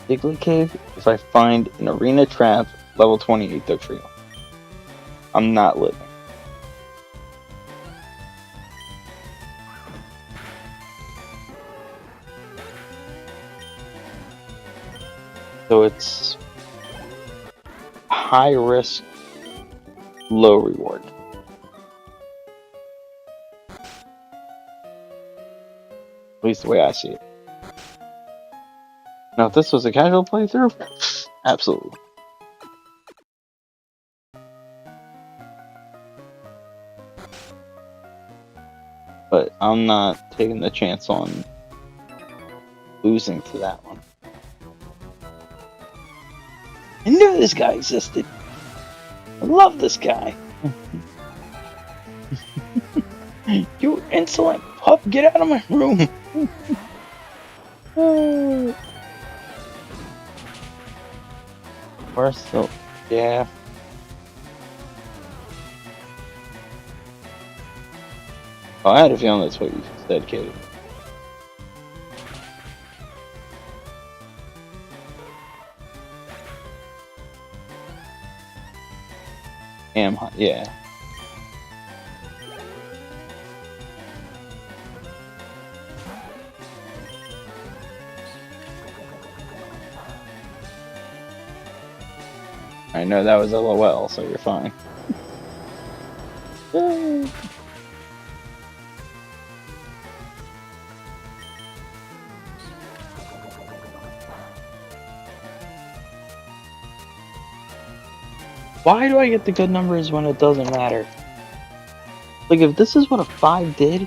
Diglett Cave, if I find an arena trap level 28 Dugtrio. I'm not living. So it's high risk, low reward. At least the way I see it. Now, if this was a casual playthrough, absolutely. But I'm not taking the chance on losing to that one. I knew this guy existed. I love this guy. You insolent pup, get out of my room. We're still, yeah. Oh, I had a feeling that's what you said, Katie. Yeah. I know that was LOL, so you're fine. Why do I get the good numbers when it doesn't matter? Like, if this is what a 5 did...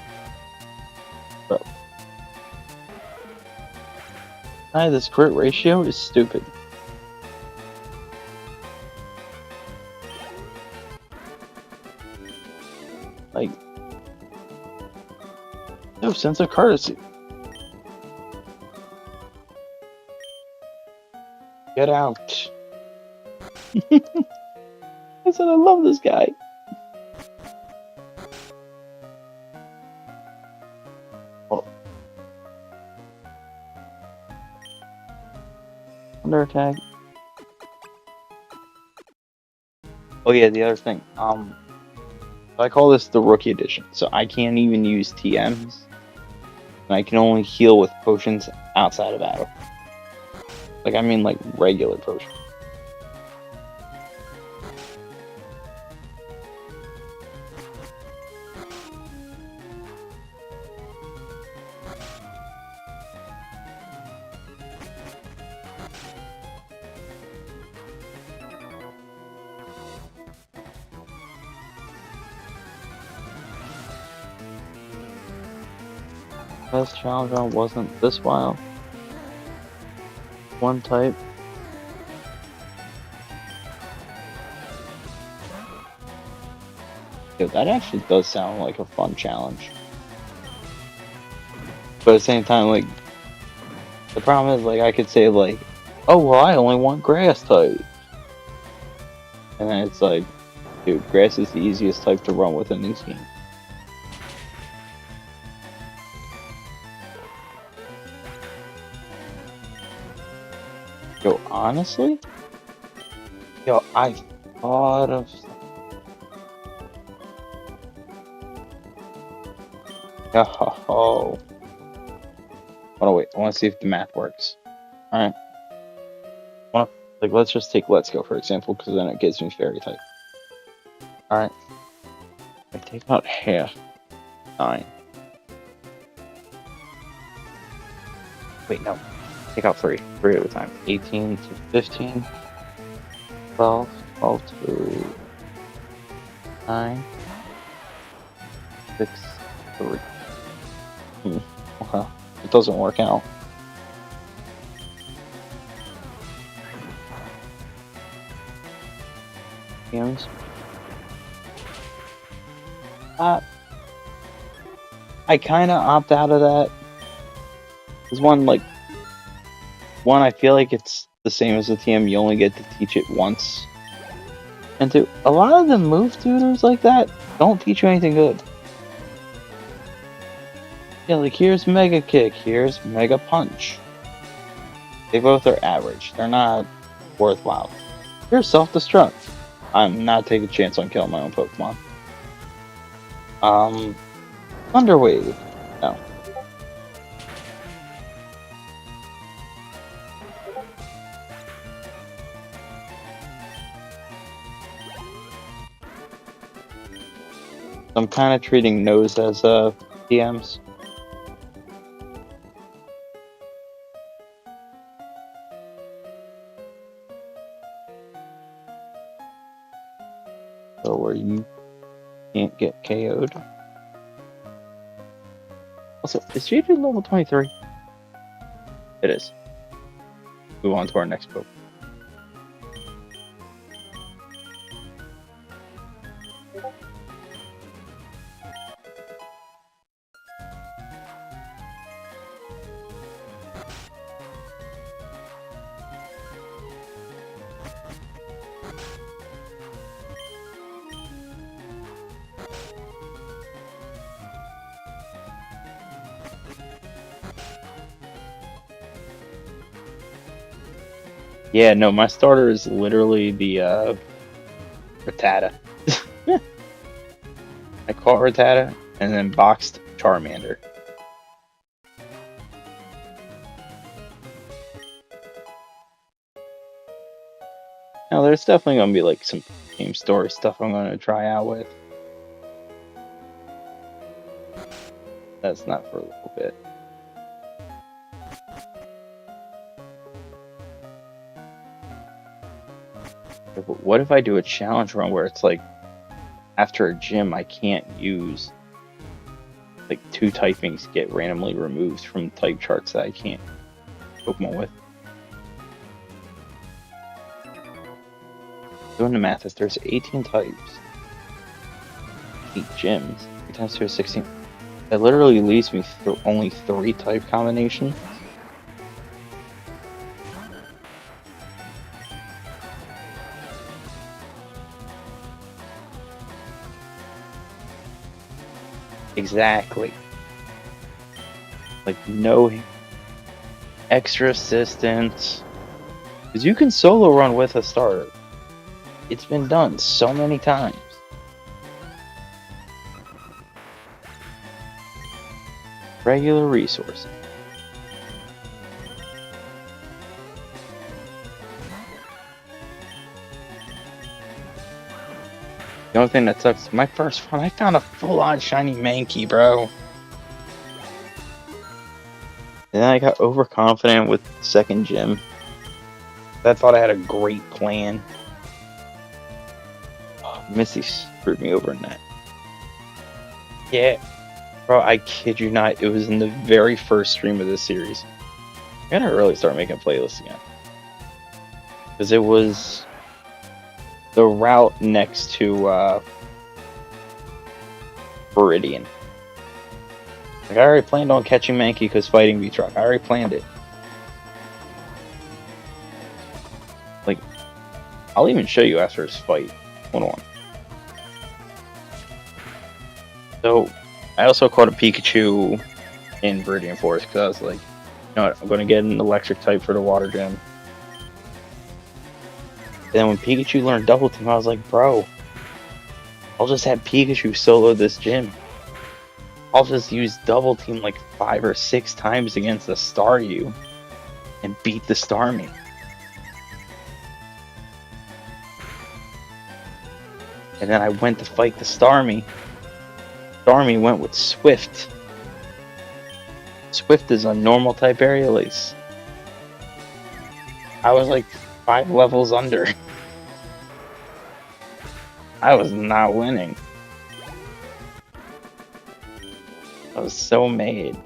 Bro. This crit ratio is stupid. Like... no sense of courtesy. Get out. I said I love this guy. Oh. Under attack. Oh yeah, the other thing. I call this the rookie edition, so I can't even use TMs. And I can only heal with potions outside of battle. Like, I mean, like, regular potions. Last challenge round wasn't this wild. One type. Yo, that actually does sound like a fun challenge. But at the same time, like, the problem is, like, I could say, like, oh, well, I only want grass type. And then it's like, dude, grass is the easiest type to run within this game. Yo, honestly? Yo, I thought of... Oh. Oh, wait, I want to see if the math works. Alright. Like, let's just take Let's Go, for example, because then it gives me fairy type. Alright. I take out half. 9. Wait, no. Take out 3. 3 at a time. 18 to 15. 12. 12 to 9. 6. 3. Okay. It doesn't work out. TMs. I kind of opt out of that. There's one, I feel like it's the same as the TM, you only get to teach it once. And two, a lot of the move tutors like that don't teach you anything good. Yeah, like here's Mega Kick, here's Mega Punch. They both are average. They're not worthwhile. Here's Self-Destruct. I'm not taking a chance on killing my own Pokemon. Thunder Wave. No. I'm kind of treating those as TMs. So where you can't get KO'd. Also, is Jade level 23? It is. Move on to our next Pokemon. Yeah, no, my starter is literally the Rattata. I caught Rattata and then boxed Charmander. Now, there's definitely going to be like some game story stuff I'm going to try out with. That's not for a little bit. But what if I do a challenge run where it's like after a gym I can't use like 2 typings get randomly removed from type charts that I can't Pokemon with? Doing the math, if there's 18 types, 8 gyms, 3 times 2 is 16. That literally leaves me only 3 type combinations. Exactly. Like, no extra assistance. Because you can solo run with a starter. It's been done so many times. Regular resources. The only thing that sucks, my first run, I found a full-on shiny Mankey, bro. And then I got overconfident with the second gym. I thought I had a great plan. Oh, Misty screwed me over in that. Yeah. Bro, I kid you not, it was in the very first stream of this series. I gotta really start making playlists again. Because it was the route next to Viridian. Like, I already planned on catching Mankey because fighting V-Truck. I already planned it. Like, I'll even show you after his fight. Hold on. So, I also caught a Pikachu in Viridian Forest because I was like, you know what, I'm going to get an electric type for the water gym. And then when Pikachu learned Double Team, I was like, bro, I'll just have Pikachu solo this gym. I'll just use Double Team like 5 or 6 times against the Staryu and beat the Starmie. And then I went to fight the Starmie. Starmie went with Swift. Swift is a normal type Aerial Ace. I was like 5 levels under. I was not winning. I was so mad.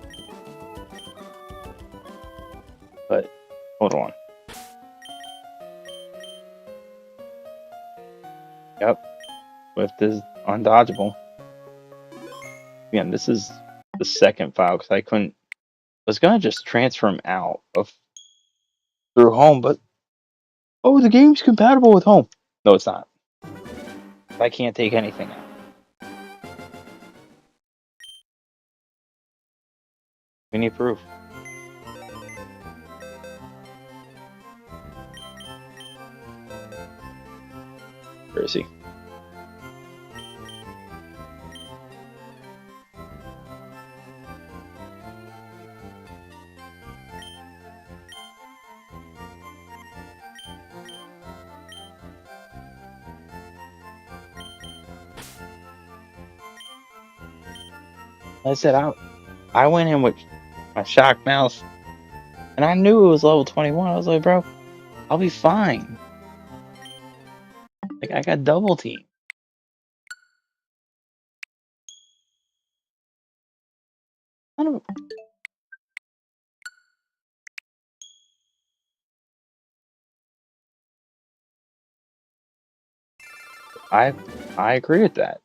But, hold on. Yep. Swift is undodgeable. Again, this is the second file because I was gonna just transfer him out of through home, but oh, the game's compatible with home. No, it's not. I can't take anything out. We need proof. Where is he? I said I went in with my shock mouse, and I knew it was level 21. I was like, bro, I'll be fine. Like, I got double team. I agree with that.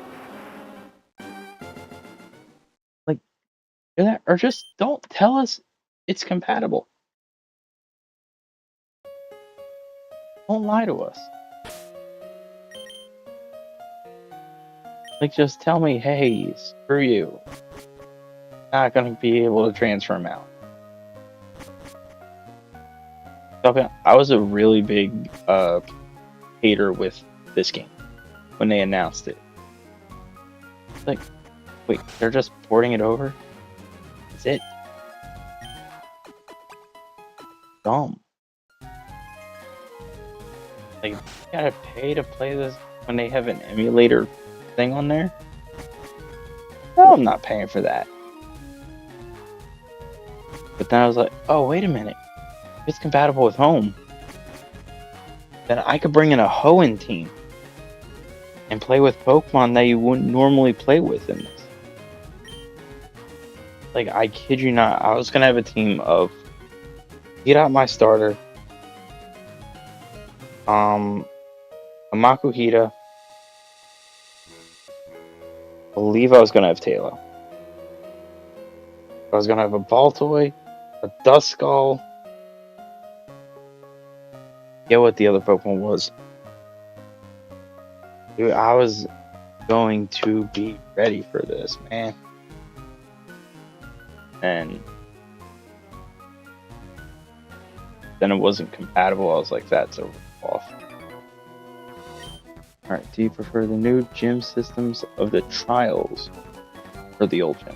Like, or just don't tell us it's compatible. Don't lie to us. Like, just tell me, hey, screw you. Not gonna be able to transfer them out. I was a really big hater with this game when they announced it. Like, wait, they're just porting it over? That's it? Dumb. Like, you gotta pay to play this when they have an emulator thing on there? No, I'm not paying for that. But then I was like, oh, wait a minute. If it's compatible with home, then I could bring in a Hoenn team and play with Pokemon that you wouldn't normally play with in this. Like, I kid you not, I was gonna have a team of get out my starter, a Makuhita. I believe I was gonna have Taylor. I was gonna have a Baltoy, a Duskull. Get what the other Pokemon was. Dude, I was going to be ready for this, man. And then it wasn't compatible. I was like, that's a off. Alright, do you prefer the new gym systems of the trials or the old gym?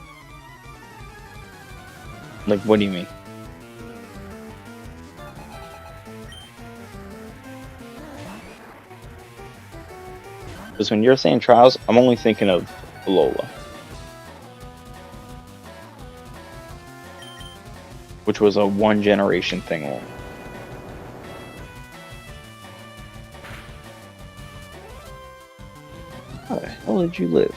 Like, what do you mean? Because when you're saying trials, I'm only thinking of Alola, which was a one generation thing only. How the hell did you live?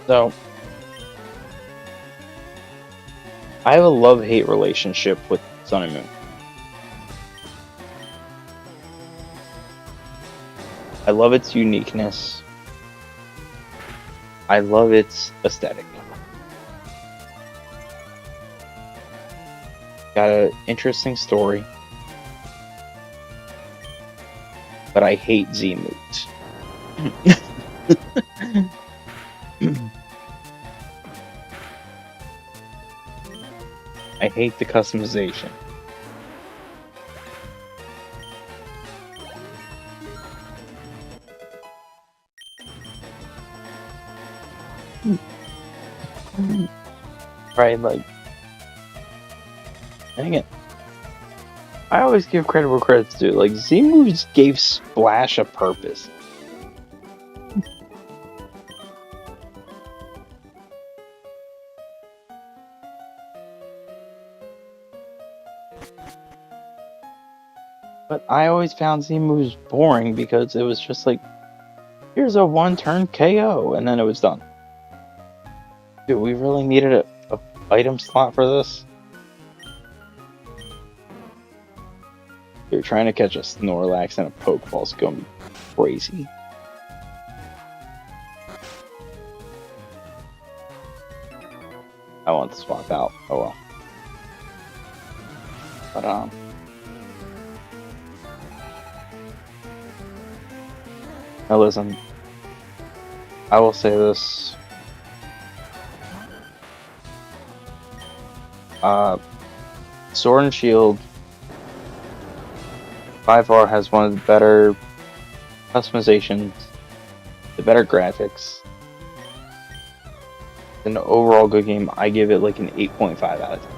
So, I have a love-hate relationship with Sun and Moon. I love its uniqueness. I love its aesthetic. Got an interesting story. But I hate Z-Moods. I hate the customization. Right, like, and again, I always give credit where credit's due. Like, Z-Moves gave Splash a purpose. But I always found Z-Moves boring because it was just like, here's a one-turn KO, and then it was done. Do we really needed a item slot for this? You're trying to catch a Snorlax and a Pokeball is going to be crazy. I want to swap out. Oh well. But now listen. I will say this. Sword and Shield by far has one of the better customizations, the better graphics. An overall good game. I give it like an 8.5 out of 10.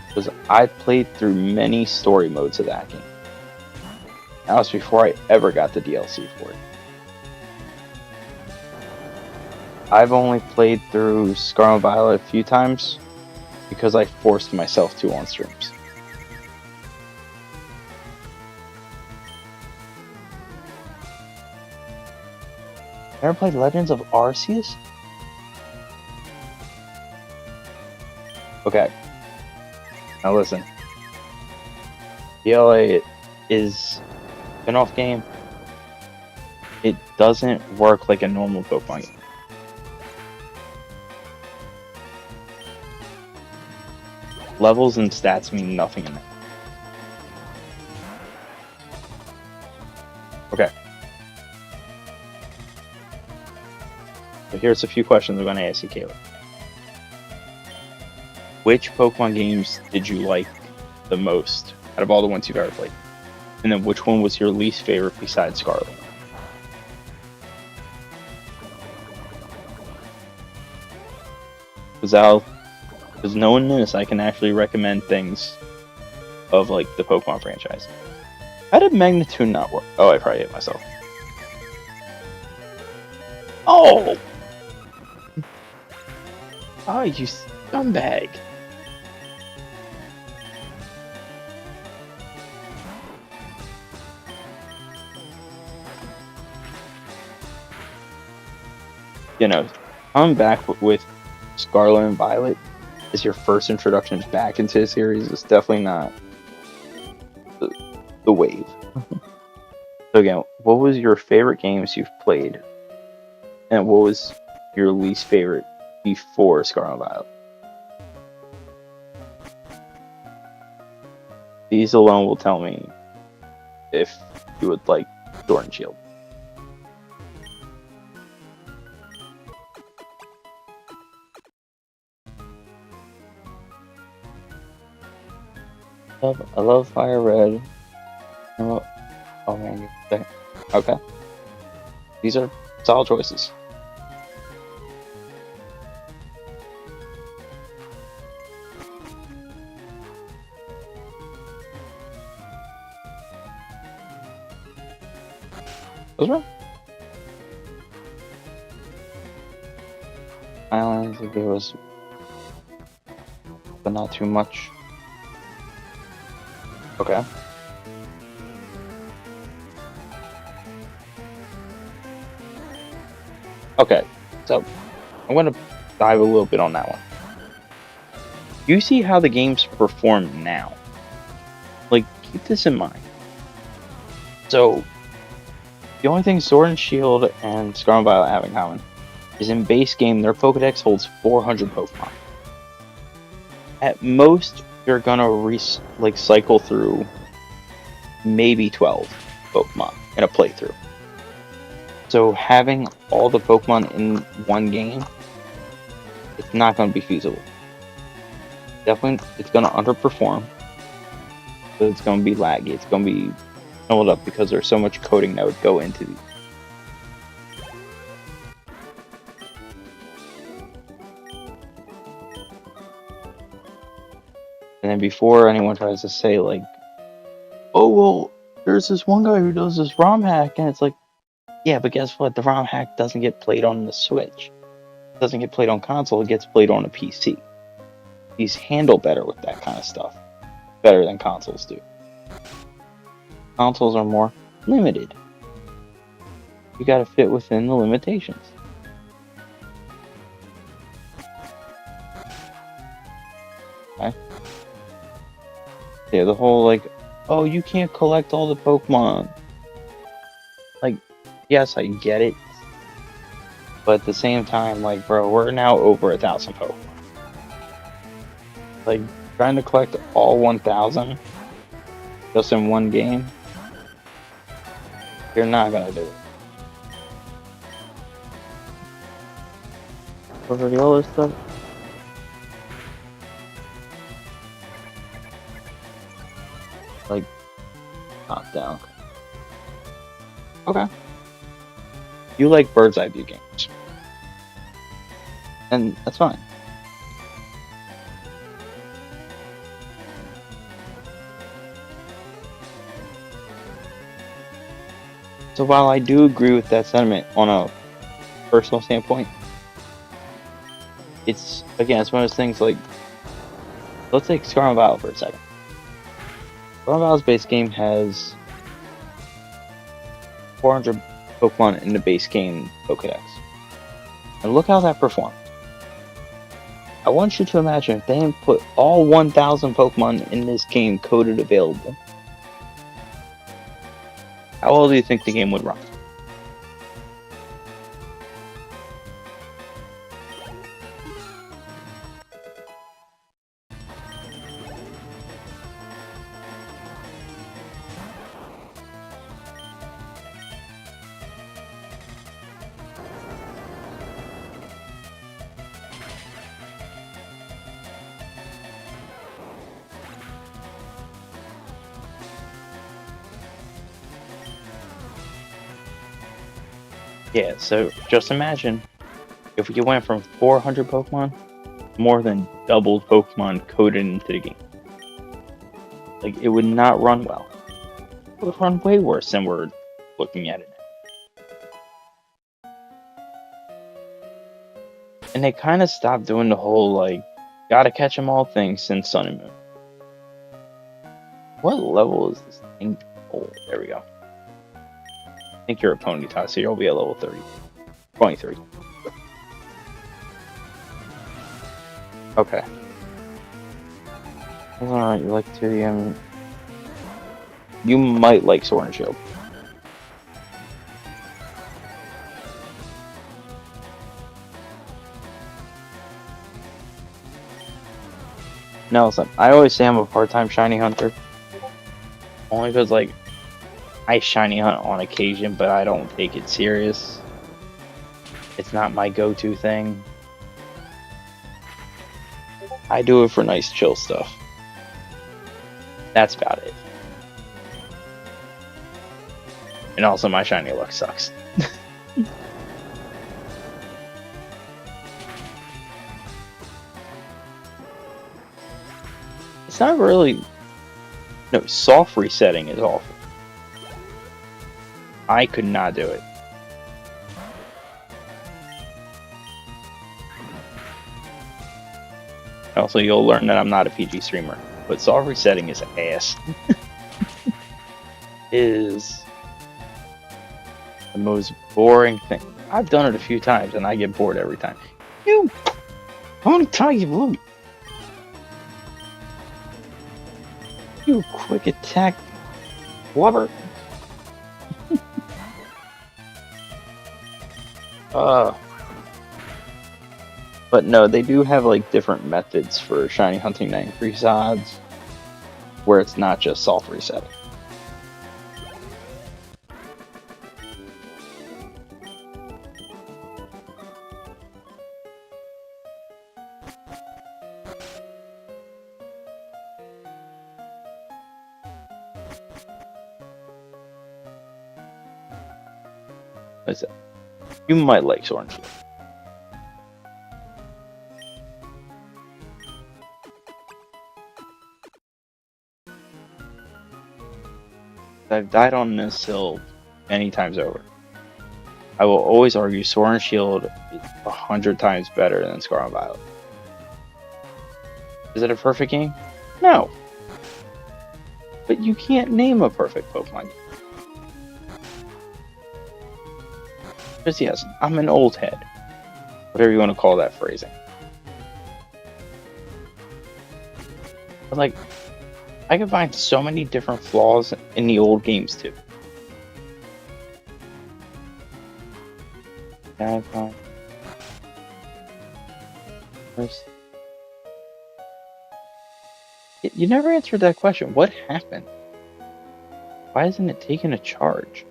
Because I played through many story modes of that game. That was before I ever got the DLC for it. I've only played through Scarlet and Violet a few times because I forced myself to on streams. Ever played Legends of Arceus? Okay. Now listen. DLA is a spin-off game. It doesn't work like a normal Pokemon game. Levels and stats mean nothing in that. Okay. So here's a few questions I'm going to ask you, Caleb. Which Pokemon games did you like the most out of all the ones you've ever played? And then which one was your least favorite besides Scarlet? Because knowing this, I can actually recommend things of like the Pokemon franchise. How did Magnitude not work? Oh, I probably hit myself. Oh! Oh, you scumbag. You know, coming back with Scarlet and Violet is your first introduction back into the series. It's definitely not the wave. So again, what was your favorite games you've played? And what was your least favorite before Scarlet and Violet? These alone will tell me if you would like Sword and Shield. I love Fire Red. Oh man, okay. These are solid choices. Those were Islands. If it was, but not too much. Okay. Okay, so I'm gonna dive a little bit on that one. You see how the games perform now. Like, keep this in mind. So, the only thing Sword and Shield and Scarlet and Violet have in common is in base game, their Pokedex holds 400 Pokemon. At most, you're gonna cycle through maybe 12 Pokemon in a playthrough. So having all the Pokemon in one game, it's not going to be feasible. Definitely, it's going to underperform. So it's going to be laggy. It's going to be held up because there's so much coding that would go into these. And then before anyone tries to say like, oh well, there's this one guy who does this ROM hack, and it's like, yeah, but guess what? The ROM hack doesn't get played on the Switch. It doesn't get played on console. It gets played on a PC. These handle better with that kind of stuff. Better than consoles do. Consoles are more limited. You gotta fit within the limitations. Okay? Yeah, the whole like, oh, you can't collect all the Pokemon. Like, yes, I get it. But at the same time, like, bro, we're now over 1,000 Pokemon. Like, trying to collect all 1,000 just in one game, you're not gonna do it. Over the other stuff. Like, top down. Okay. You like bird's eye view games. And that's fine. So while I do agree with that sentiment on a personal standpoint, it's again, it's one of those things like, let's take Scarlet Violet for a second. Scarlet Violet's base game has 400 Pokemon in the base game Pokedex. And look how that performed. I want you to imagine if they didn't put all 1,000 Pokemon in this game coded available. How well do you think the game would run? Yeah, so just imagine if you went from 400 Pokemon, more than doubled Pokemon coded into the game. Like, it would not run well. It would run way worse than we're looking at it now. And they kind of stopped doing the whole, like, gotta catch 'em all thing since Sun and Moon. What level is this thing? Oh, there we go. I think you're a Ponyta, so you'll be at level 30. 23. Okay. Alright, you like Tyrium. You might like Sword and Shield. Nelson, I always say I'm a part-time shiny hunter. Only because, like, I shiny hunt on occasion, but I don't take it serious. It's not my go-to thing. I do it for nice chill stuff. That's about it. And also my shiny luck sucks. It's not really... No, soft resetting is awful. I could not do it. Also, you'll learn that I'm not a PG streamer, but soft resetting is ass. Is the most boring thing. I've done it a few times and I get bored every time. I want to tell you, you quick attack blubber. But no, they do have like different methods for shiny hunting that increase odds, where it's not just soft resetting. Listen, you might like Sword and Shield. I've died on this hill many times over. I will always argue Sword and Shield is 100 times better than Scarlet Violet. Is it a perfect game? No. But you can't name a perfect Pokemon game. Because yes, I'm an old head. Whatever you want to call that phrasing. But like, I could find so many different flaws in the old games too. Yeah, you never answered that question. What happened? Why isn't it taking a charge?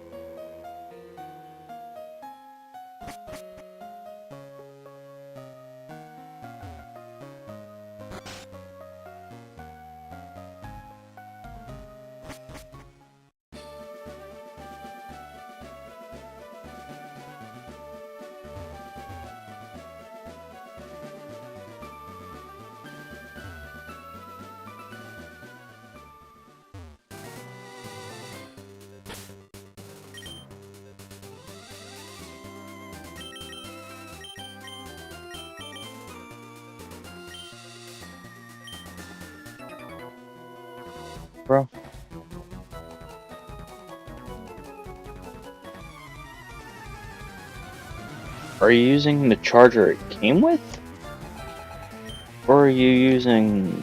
Bro. Are you using the charger it came with? Or are you using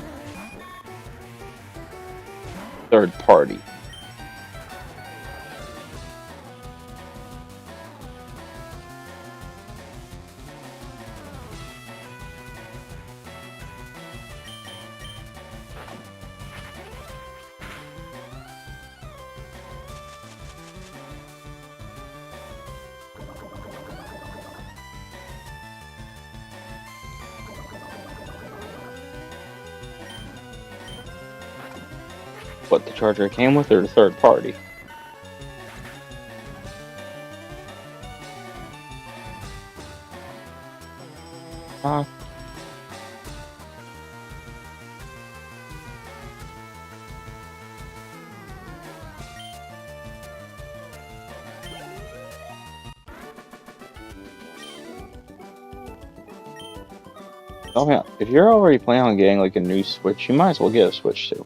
third party? What the charger came with, or the third party? Huh? Oh yeah, if you're already planning on getting like a new Switch, you might as well get a Switch too.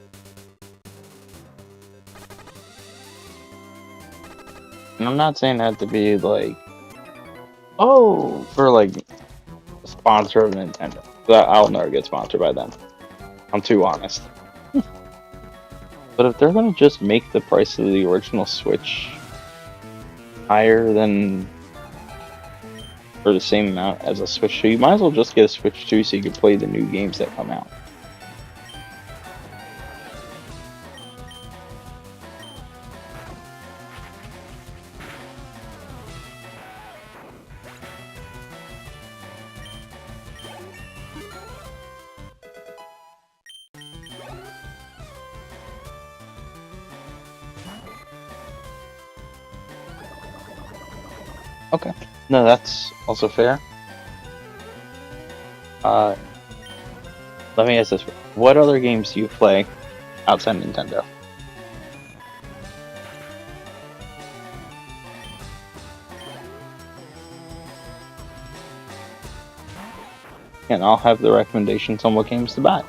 And I'm not saying that to be like, oh, for like a sponsor of Nintendo. I'll never get sponsored by them. I'm too honest. But if they're gonna just make the price of the original Switch higher than, for the same amount as a Switch 2, you might as well just get a Switch 2 so you can play the new games that come out. Okay. No, that's also fair. Let me ask this. What other games do you play outside Nintendo? And I'll have the recommendations on what games to buy.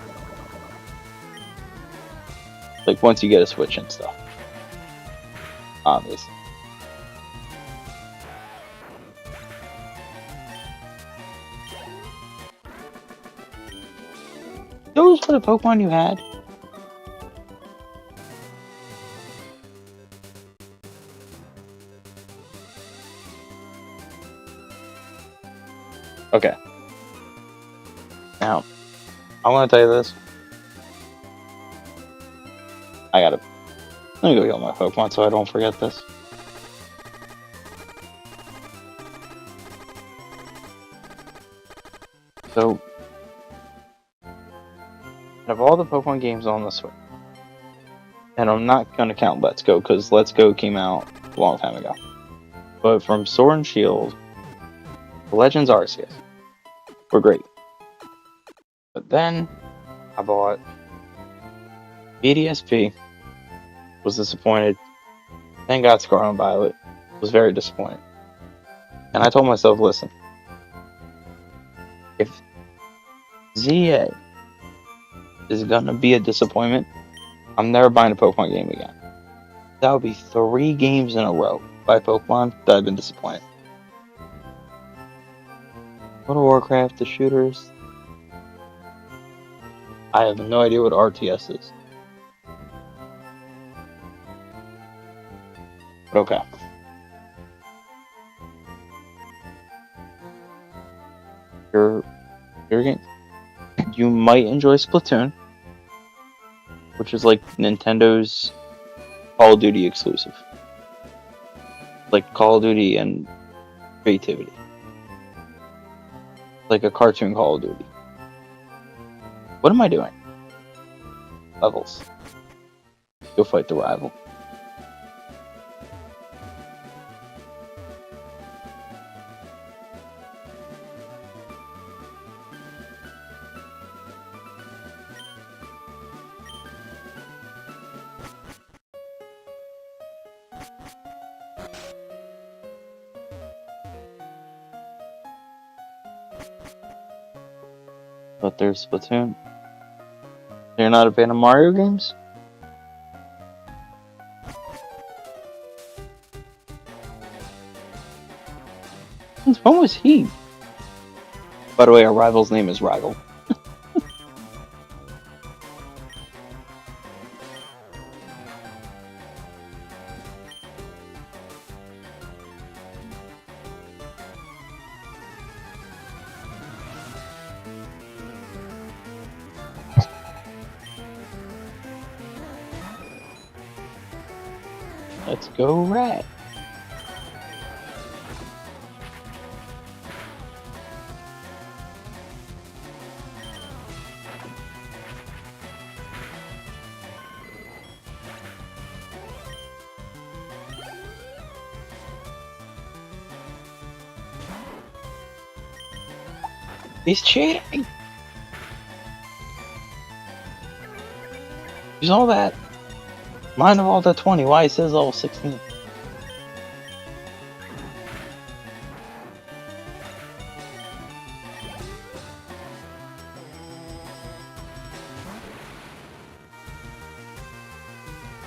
Like once you get a Switch and stuff. Obviously. Those were the Pokemon you had? Okay. Now, I want to tell you this. Let me go get my Pokemon so I don't forget this. So, out of all the Pokemon games on the Switch, and I'm not going to count Let's Go, because Let's Go came out a long time ago. But from Sword and Shield, the Legends Arceus were great. But then, I bought BDSP, was disappointed, then got Scarlet and Violet, was very disappointed. And I told myself, listen, if ZA is gonna be a disappointment, I'm never buying a Pokemon game again. That would be 3 games in a row by Pokemon that I've been disappointed. World of Warcraft, the shooters. I have no idea what RTS is. But okay. Your game. You might enjoy Splatoon, which is like Nintendo's Call of Duty exclusive. Like Call of Duty and creativity. Like a cartoon Call of Duty. What am I doing? Levels. Go fight the rival. But there's Splatoon. You're not a fan of Mario games? Since when was he? By the way, our rival's name is Rival. Let's go rat. He's cheating! He's all that. Mine of all the 20, why it says all 16?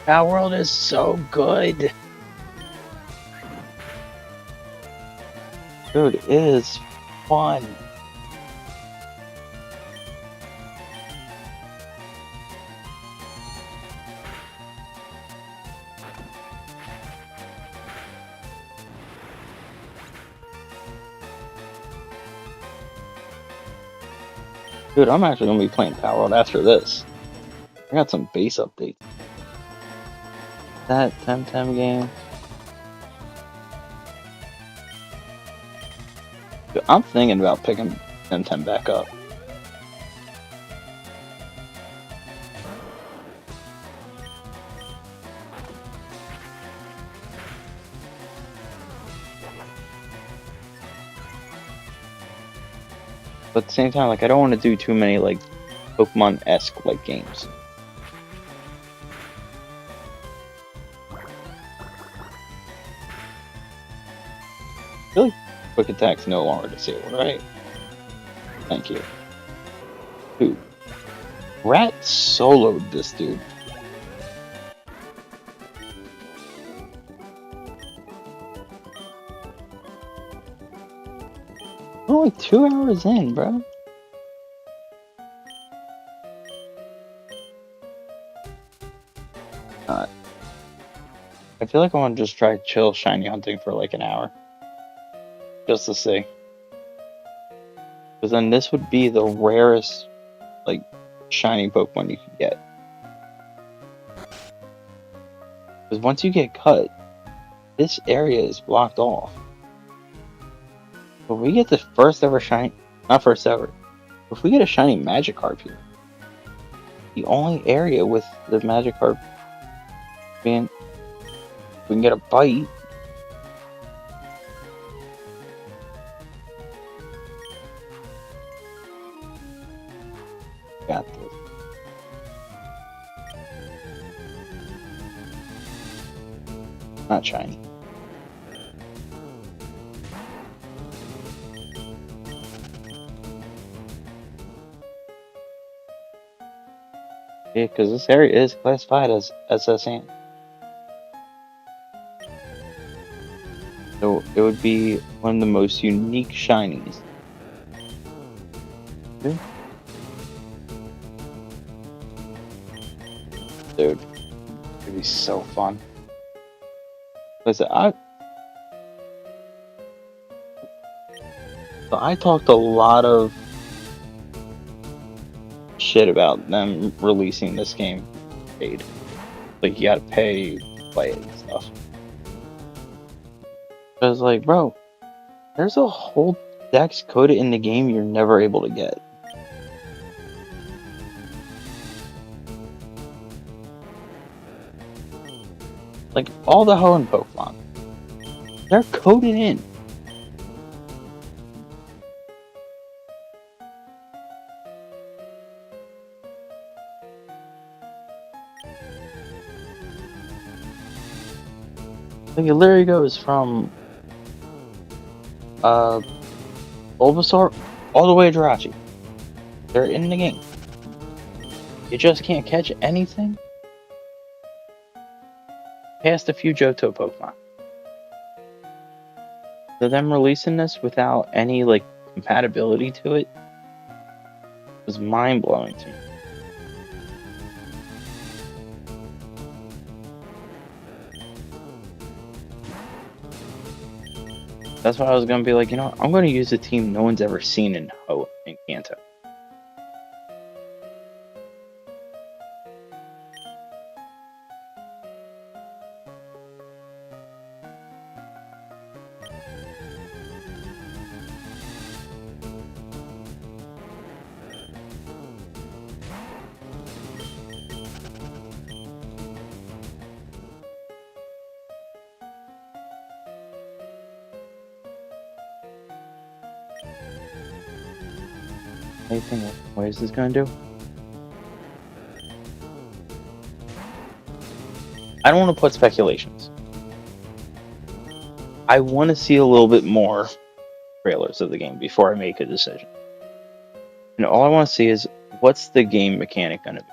That world is so good. Dude, it is fun. Dude, I'm actually gonna be playing Power World after this. I got some base updates. That Temtem game. Dude, I'm thinking about picking Temtem back up. But at the same time, like, I don't want to do too many, like, Pokemon-esque, like, games. Really? Quick Attack's no longer disabled, right? Thank you. Dude. Rat soloed this dude. We're only 2 hours in, bro. I feel like I want to just try chill shiny hunting for like an hour. Just to see. Because then this would be the rarest, like, shiny Pokemon you could get. Because once you get cut, this area is blocked off. But we get the first ever shiny, not first ever, if we get a shiny Magikarp here, the only area with the Magikarp being, we can get a bite. Got this. Not shiny. Yeah, because this area is classified as SSN. So it would be one of the most unique shinies Dude, it'd be so fun. Listen, I talked a lot of shit about them releasing this game paid. Like, you gotta pay to play it and stuff. I was like, bro, there's a whole dex coded in the game you're never able to get. Like, all the Hoenn Pokemon, they're coded in. Like, it literally goes from Bulbasaur all the way to Jirachi. They're in the game. You just can't catch anything past a few Johto Pokemon. So them releasing this without any, like, compatibility to it was mind-blowing to me. That's why I was gonna be like, you know what? I'm gonna use a team no one's ever seen in Kanto. What do you think? What is this gonna do? I don't want to put speculations. I want to see a little bit more trailers of the game before I make a decision. And all I want to see is, what's the game mechanic gonna be?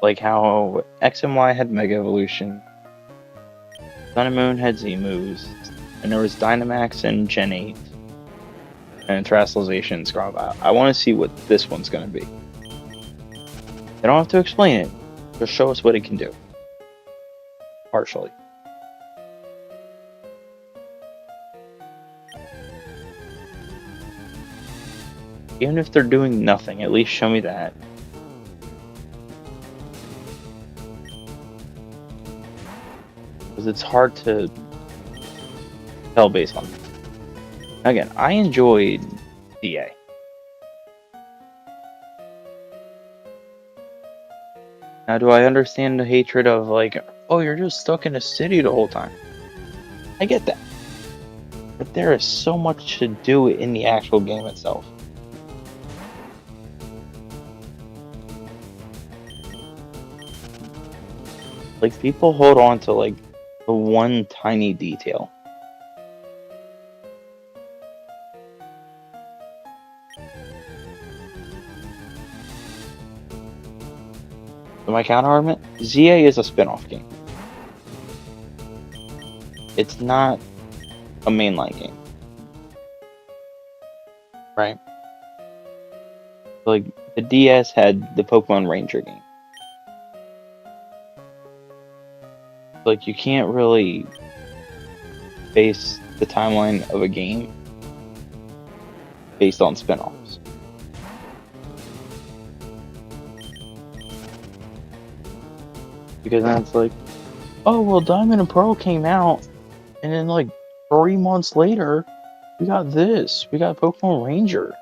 Like how X and Y had Mega Evolution, Sun and Moon had Z-moves, and there was Dynamax and Gen 8, and Terastallization and Scrub. I want to see what this one's gonna be. They don't have to explain it, just show us what it can do. Partially. Even if they're doing nothing, at least show me that. Because it's hard to tell based on that. Again, I enjoyed DA. Now, do I understand the hatred of, like, oh, you're just stuck in a city the whole time? I get that. But there is so much to do in the actual game itself. Like, people hold on to, like, the one tiny detail. So my counter argument, ZA is a spin-off game. It's not a mainline game. Right? Like, the DS had the Pokemon Ranger game. Like, you can't really base the timeline of a game based on spin-offs. Because then it's like, oh, well, Diamond and Pearl came out, and then, like, 3 months later, we got this. We got Pokemon Ranger.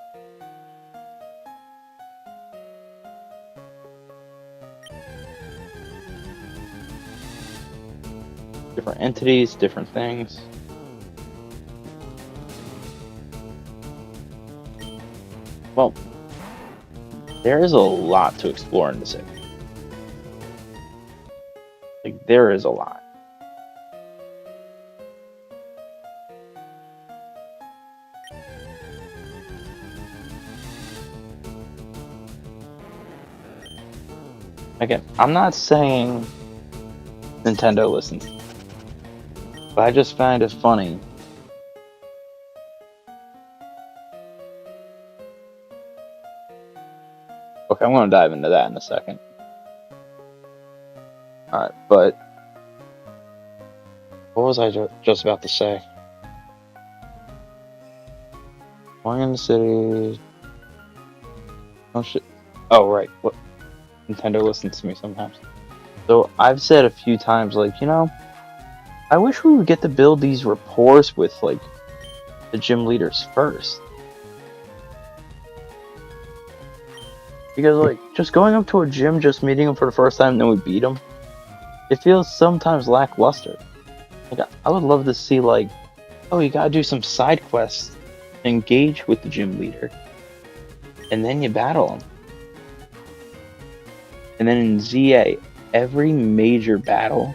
Different entities, different things. Well, there is a lot to explore in the city. Like, there is a lot. Again, I'm not saying Nintendo listens, but I just find it funny. Okay, I'm gonna dive into that in a second. Alright, but what was I just about to say? Going in the city. Oh shit. Oh right. What? Nintendo listens to me sometimes. So I've said a few times, like, I wish we would get to build these rapport with like the gym leaders first. Because like just going up to a gym, just meeting them for the first time, and then we beat them, it feels sometimes lackluster. Like I would love to see like, oh, you gotta do some side quests, engage with the gym leader, and then you battle them. And then in ZA, every major battle,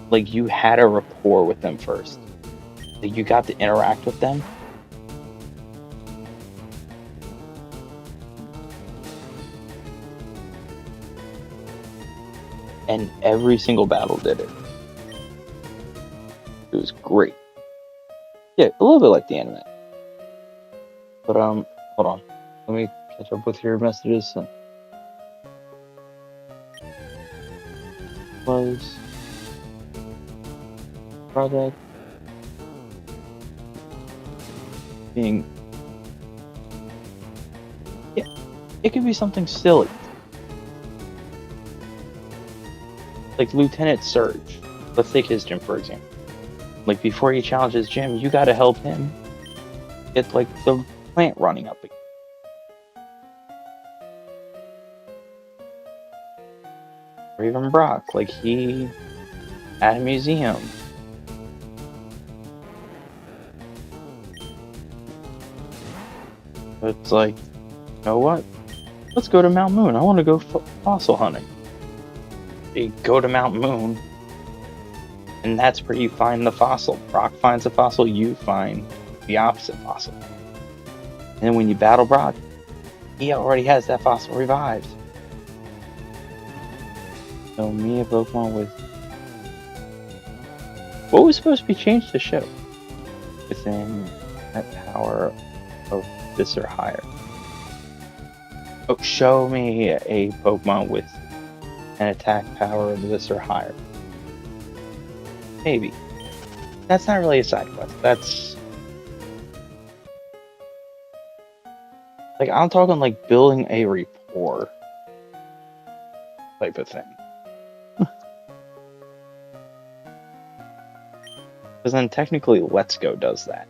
like you had a rapport with them first. Like you got to interact with them. And every single battle did it. It was great. Yeah, a little bit like the anime. But hold on. Let me catch up with your messages. Was project being, yeah, it could be something silly. Like Lieutenant Surge. Let's take his gym for example. Like before you challenge his gym, you gotta help him get like the plant running up again. Or even Brock, like he at a museum. But it's like, you know what? Let's go to Mount Moon. I want to go fossil hunting. You go to Mount Moon, and that's where you find the fossil. Brock finds the fossil, you find the opposite fossil. And then when you battle Brock, he already has that fossil revived. So me, a Pokemon with... What was supposed to be changed to show? Within that power of this or higher. Oh, show me a Pokemon with an attack power of this or higher. Maybe. That's not really a side quest. That's... Like, I'm talking like building a rapport type of thing. Because then technically Let's Go does that.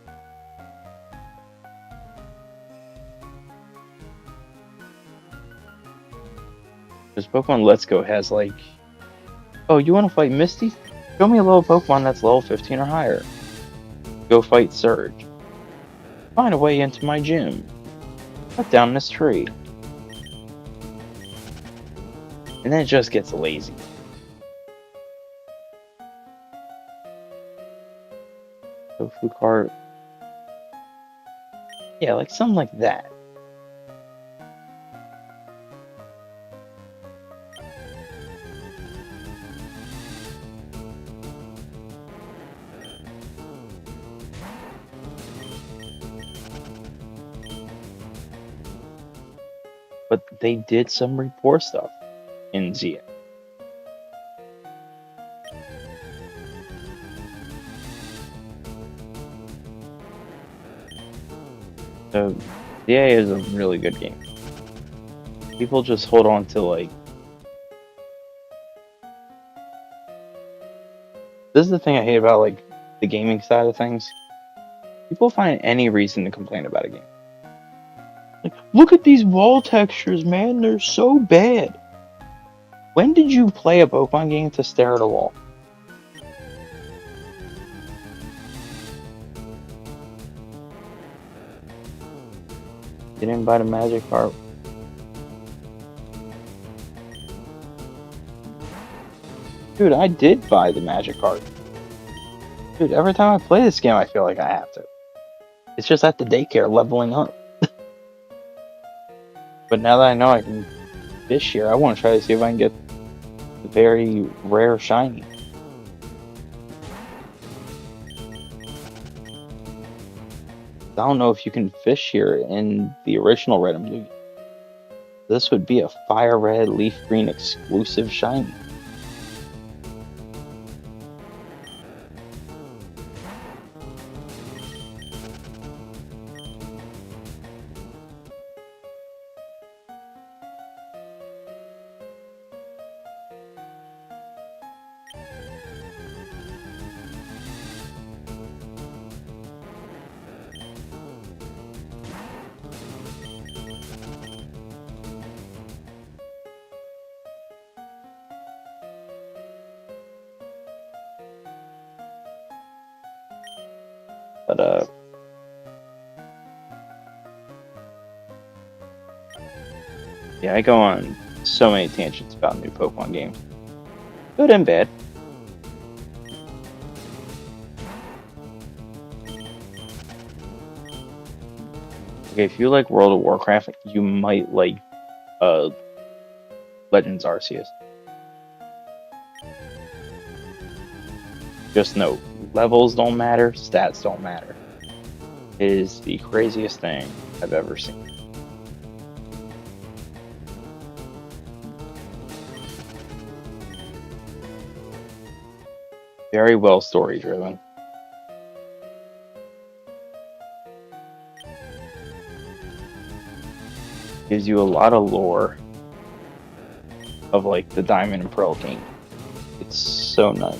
Because Pokemon Let's Go has like, oh, you want to fight Misty? Show me a level Pokemon that's level 15 or higher. Go fight Surge. Find a way into my gym. Cut down this tree. And then it just gets lazy. Tofu cart. Yeah, like something like that. But they did some rapport stuff in Zia. So Zia is a really good game. People just hold on to like... This is the thing I hate about like the gaming side of things. People find any reason to complain about a game. Like, look at these wall textures, man. They're so bad. When did you play a Pokemon game to stare at a wall? You didn't buy the Magic Card. Dude, I did buy the Magic Card. Dude, every time I play this game, I feel like I have to. It's just at the daycare leveling up. But now that I know I can this year, I want to try to see if I can get the very rare shiny. I don't know if you can fish here in the original red and blue. This would be a fire red, leaf green exclusive shiny. But yeah, I go on so many tangents about new Pokemon games, good and bad. Okay, if you like World of Warcraft, you might like uh Legends Arceus. Just note, levels don't matter, stats don't matter. It is the craziest thing I've ever seen. Very well story driven. Gives you a lot of lore of like the Diamond and Pearl game. It's so nice.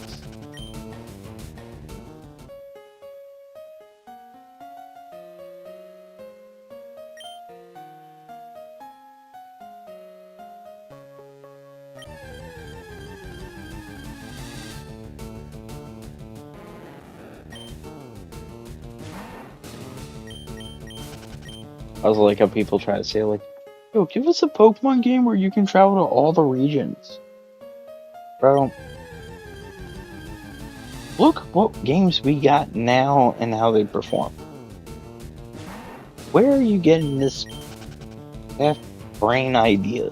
I was like how people try to say like, yo, give us a Pokemon game where you can travel to all the regions. Bro, look what games we got now and how they perform. Where are you getting this half brain idea?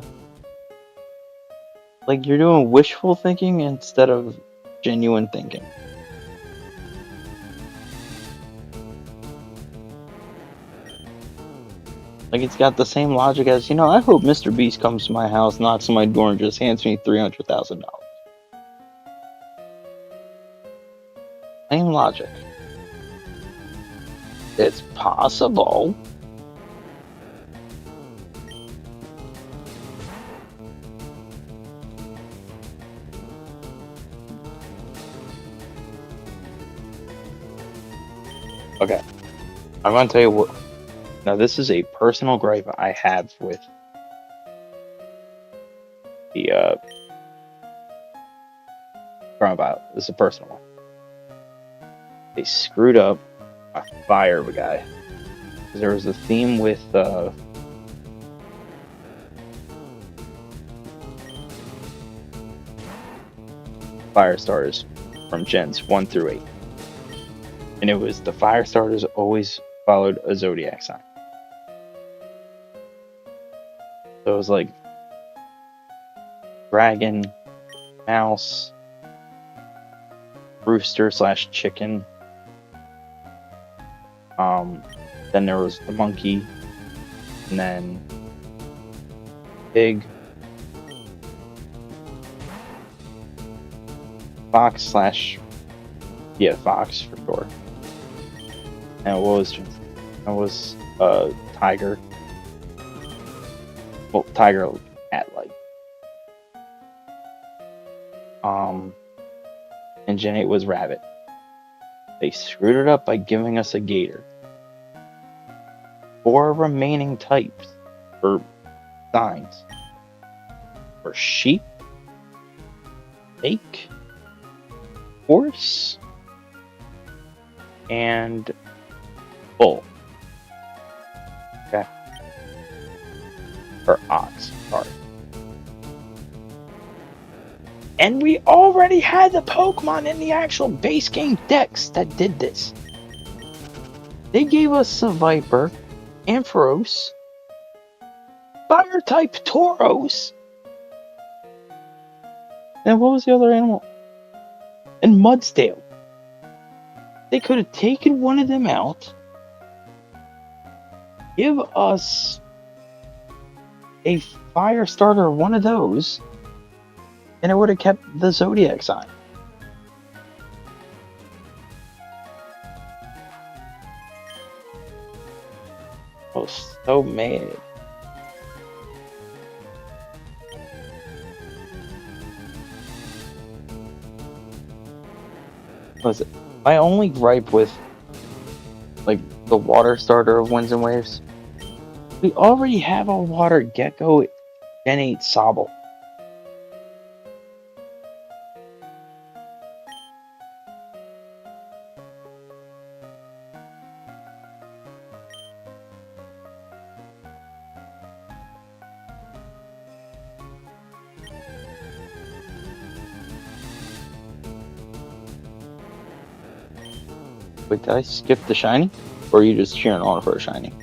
Like you're doing wishful thinking instead of genuine thinking. Like it's got the same logic as, I hope Mr. Beast comes to my house, knocks on my door, and just hands me $300,000. Same logic. It's possible. Okay, I'm gonna tell you what. Now, this is a personal gripe I have with the Chronobyte. This is a personal one. They screwed up a fire guy. There was a theme with fire starters from gens 1 through 8. And it was the fire starters always followed a zodiac sign. So it was like dragon, mouse, rooster / chicken. Then there was the monkey, and then pig, fox / fox for sure. And it was tiger. Well, tiger cat like. And Gen 8 was rabbit. They screwed it up by giving us a gator. 4 remaining types for signs were sheep, snake, horse, and bull. Okay. Or ox, sorry. And we already had the Pokemon in the actual base game decks that did this. They gave us a Viper, Ampharos, Fire-type Tauros, and what was the other animal? And Mudsdale. They could have taken one of them out Give us a fire starter, one of those, and it would have kept the Zodiac sign. I was so mad. Was it my only gripe with like the water starter of Winds and Waves? We already have a water gecko Gen 8 Sobble. Wait, did I skip the shiny? Or are you just cheering on for a shiny?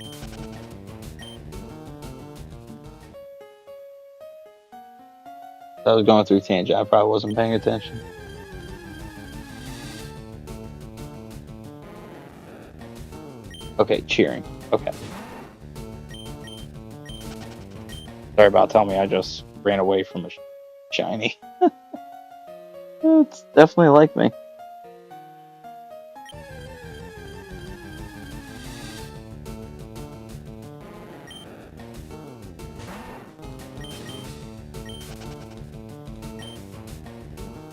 I was going through tangent. I probably wasn't paying attention. Okay, cheering. Okay. Sorry about telling me I just ran away from a shiny. It's definitely like me.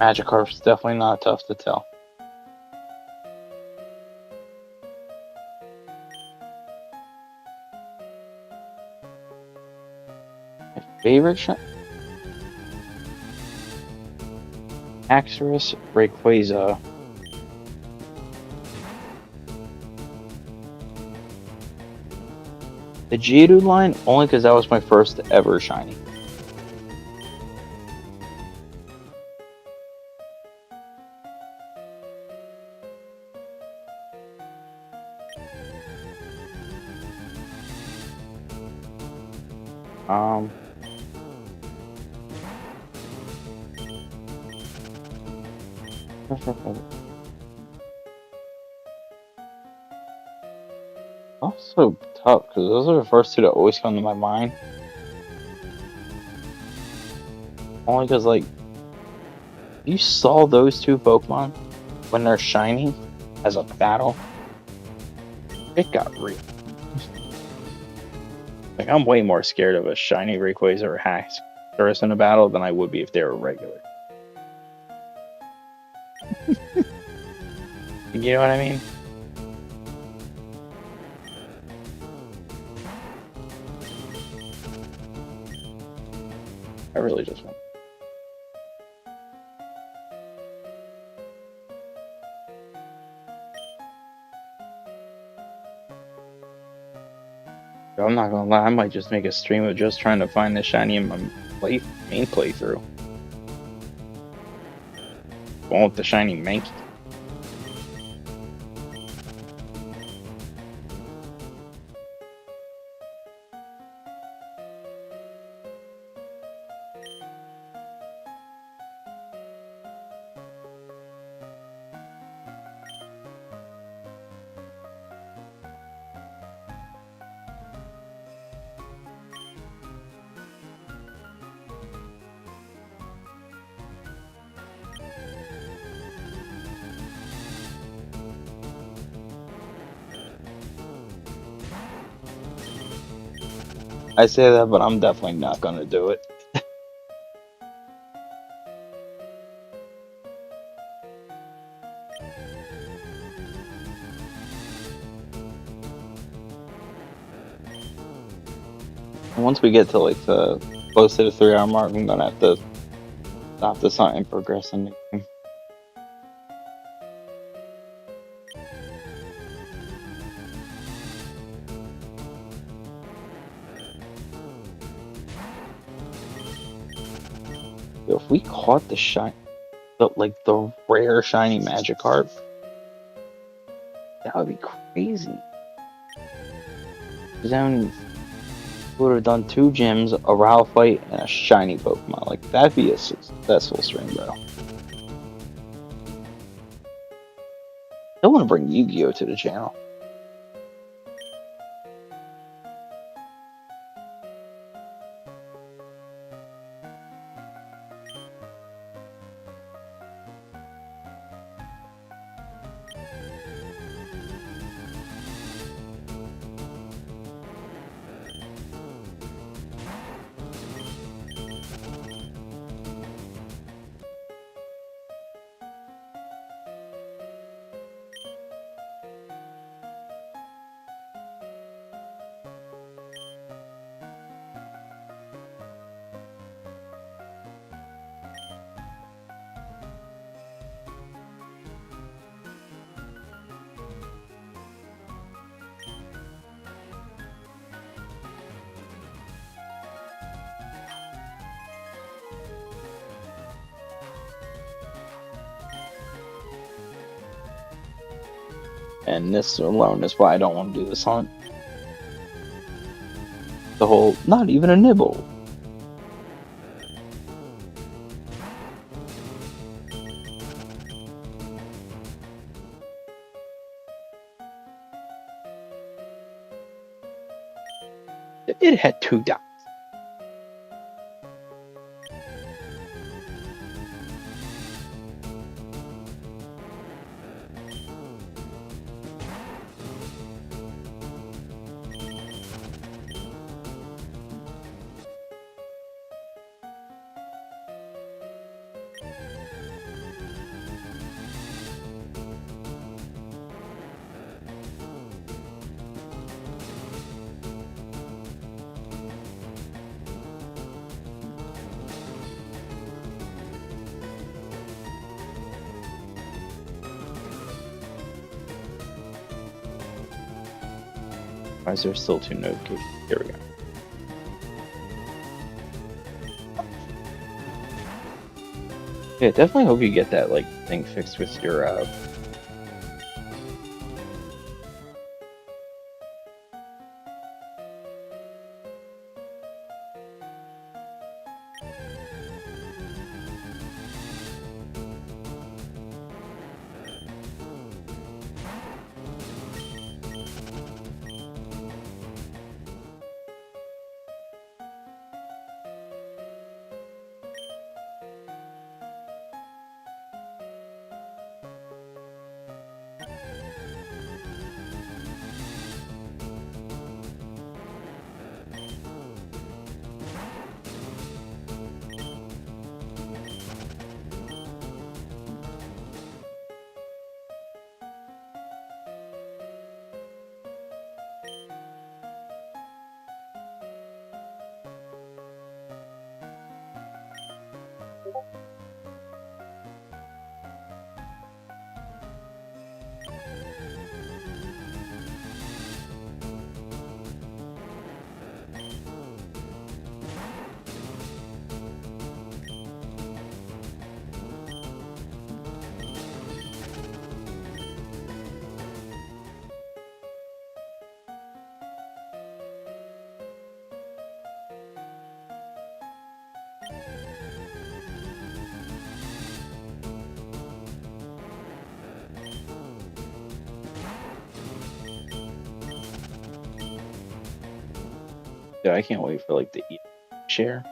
Magikarp's definitely not tough to tell. My favorite shiny? Axorus, Rayquaza. The Geodude line, only because that was my first ever shiny. Also tough because those are the first two that always come to my mind. Only because, like, you saw those two Pokemon when they're shiny as a battle, it got real. Like, I'm way more scared of a shiny Rayquaza or Haxorus in a battle than I would be if they were regular. You know what I mean? I really just want. I'm not gonna lie, I might just make a stream of just trying to find the shiny in my main playthrough. Going with the shiny Mankey. I say that, but I'm definitely not gonna do it. Once we get to like the close to the 3-hour mark, I'm gonna have to stop this hunt and progress in the game. If we caught the rare shiny Magikarp, that would be crazy. Then we would have done 2 gyms, a Ralph fight, and a shiny Pokemon. Like, that'd be a successful stream, bro. I want to bring Yu-Gi-Oh to the channel. And this alone is why I don't want to do this hunt. The whole, not even a nibble. It had 2 dots. Why is there still 2 notifications? Here we go. Yeah, definitely hope you get that like thing fixed with your Dude, I can't wait for like the share.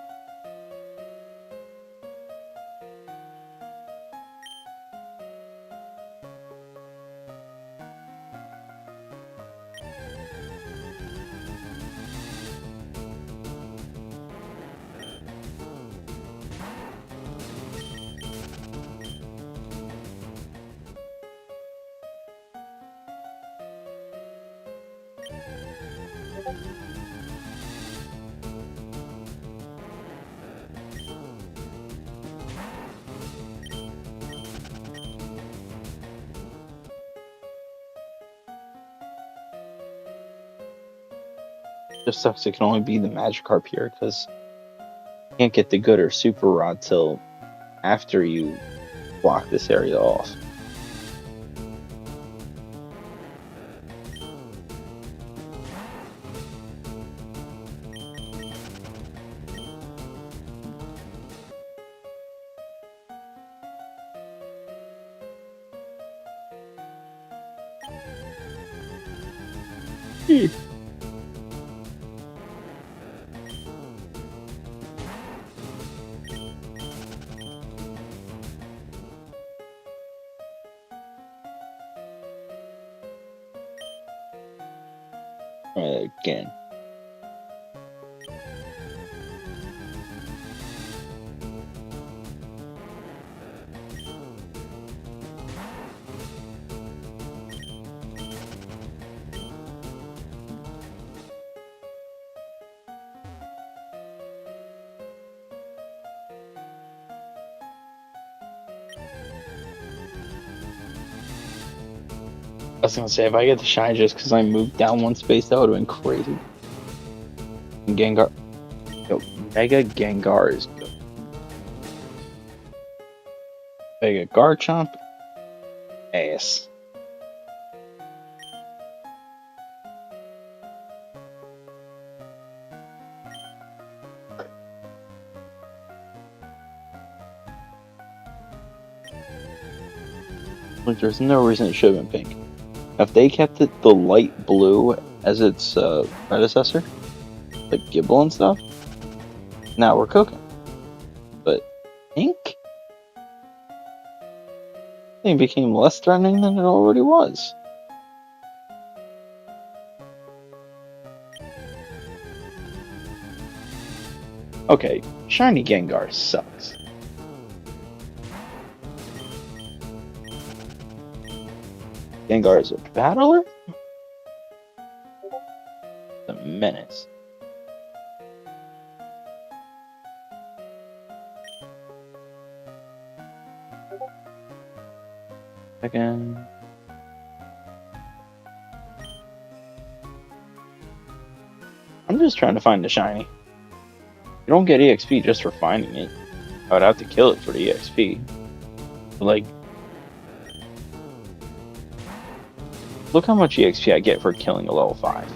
Just sucks it can only be the Magikarp here because you can't get the good or super rod till after you block this area off. Again. I was gonna say, if I get the shine just because I moved down 1 space, that would have been crazy. And Gengar. Yo, Mega Gengar is good. Mega Garchomp. Ass. Like, there's no reason it should have been pink. If they kept it the light blue as its predecessor, like Gibble and stuff, now we're cooking. But pink? Thing became less threatening than it already was. Okay, shiny Gengar sucks. Gengar is a battler? A menace. Again. I'm just trying to find the shiny. You don't get EXP just for finding it. I would have to kill it for the EXP. But, like, look how much EXP I get for killing a level 5.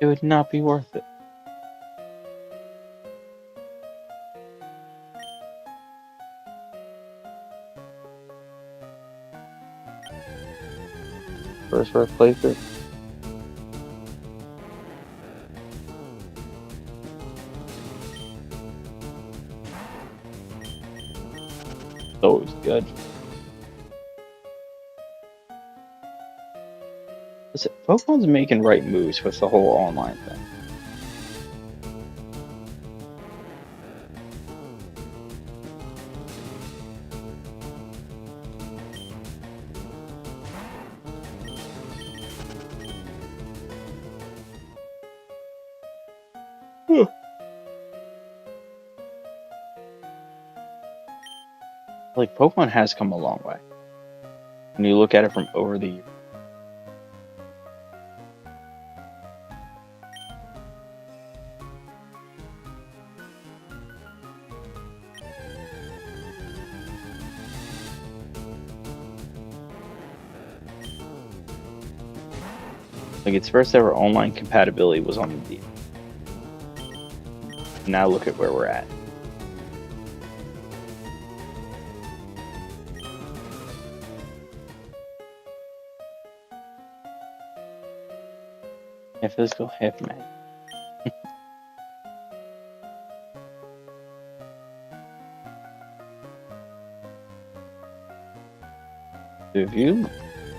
It would not be worth it. First playthrough. It's always good. Listen, Pokemon's making right moves with the whole online thing. Like, Pokemon has come a long way. When you look at it from over the years. Like, its first ever online compatibility was on the D. Now look at where we're at. Half physical, half magic. If you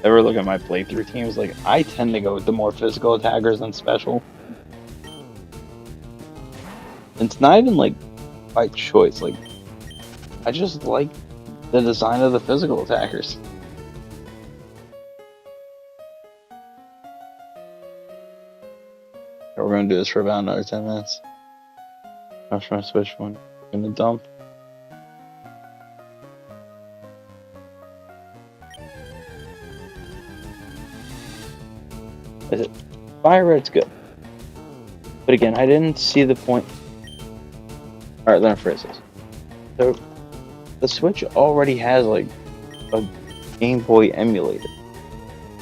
ever look at my playthrough teams, like, I tend to go with the more physical attackers than special. It's not even like by choice. Like, I just like the design of the physical attackers. We're gonna do this for about another 10 minutes. I'm trying to switch one. I'm gonna dump. Is it? Fire Red's good. But again, I didn't see the point. Alright, let me phrase this. So, the Switch already has, like, a Game Boy emulator.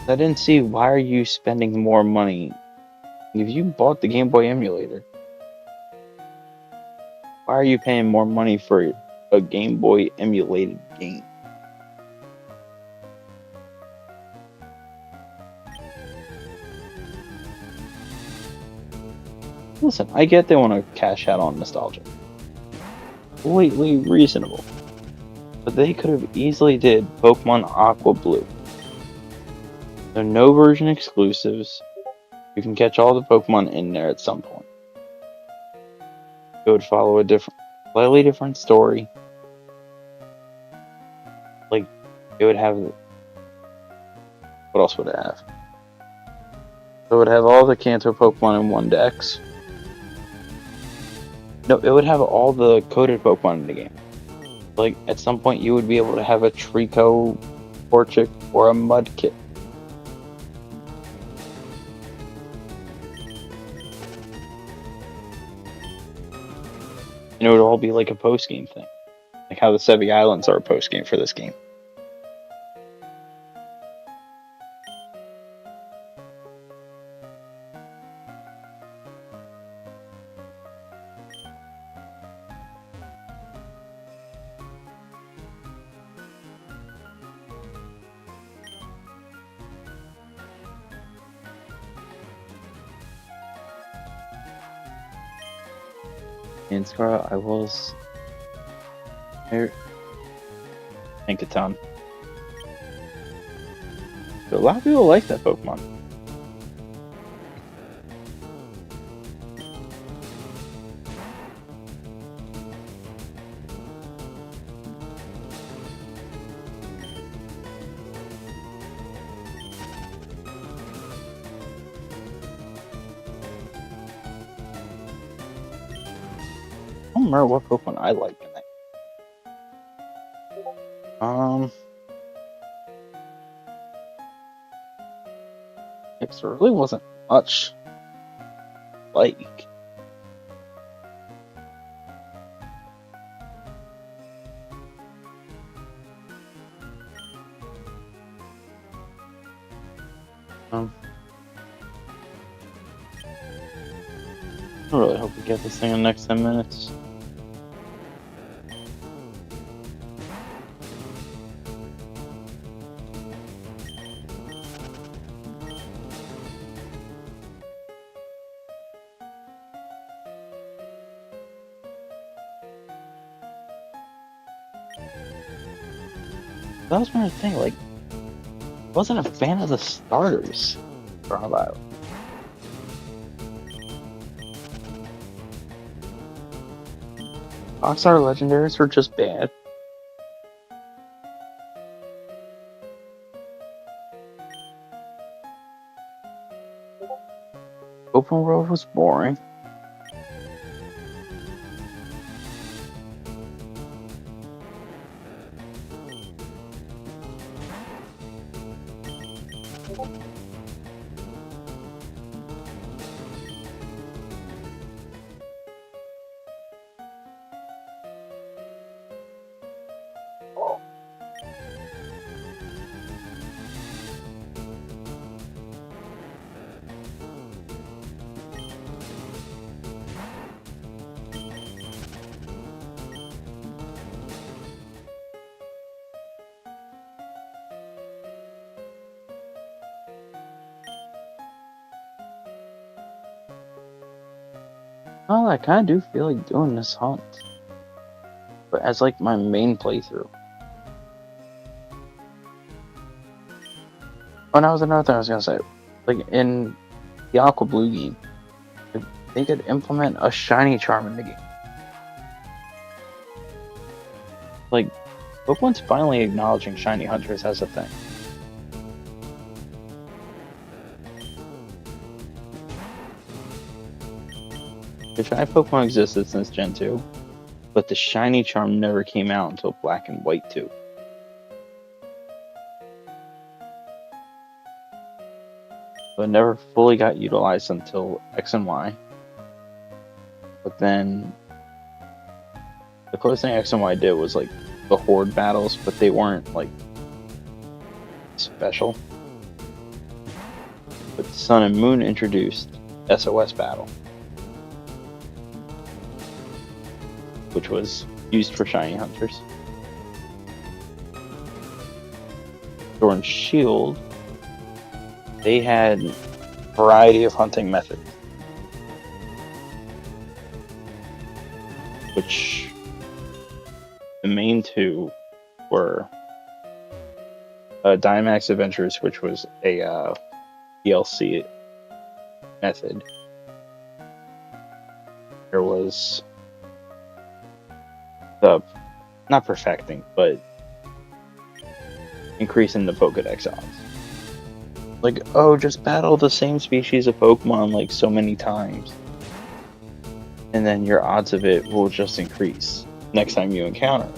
I didn't see why are you spending more money if you bought the Game Boy emulator. Why are you paying more money for a Game Boy emulated game? Listen, I get they want to cash out on nostalgia. Completely reasonable. But they could have easily did Pokemon Aqua Blue. There are no version exclusives. You can catch all the Pokemon in there at some point. It would follow a slightly different story. Like, it would have... What else would it have? It would have all the Kanto Pokemon in one dex. No, it would have all the coded Pokemon in the game. Like, at some point you would be able to have a Trico, Torchic, or a Mudkip. And it would all be like a post-game thing. Like how the Sevi Islands are a post-game for this game. In Scarlet, I think a ton. But a lot of people like that Pokemon. I don't remember what Pokemon I like in that. There really wasn't much like. I really hope we get this thing in the next 10 minutes. That was my thing, like, wasn't a fan of the starters for a while. Rockstar legendaries were just bad. Open world was boring. Well, I kind of do feel like doing this hunt, but as like my main playthrough. Oh, that was another thing I was gonna say. Like in the Aqua Blue game, if they could implement a shiny charm in the game. Like, Pokemon's finally acknowledging shiny hunters as a thing. The shiny Pokemon existed since Gen 2, but the shiny charm never came out until Black and White 2. So it never fully got utilized until X and Y. But then the closest thing X and Y did was like the Horde battles, but they weren't like special. But Sun and Moon introduced SOS battle, which was used for shiny hunters. Sword and Shield, they had a variety of hunting methods, which the main two were Dynamax Adventures, which was a DLC method. There was the, not perfecting, but increasing the Pokedex odds. Like, oh, just battle the same species of Pokemon like so many times, and then your odds of it will just increase next time you encounter it.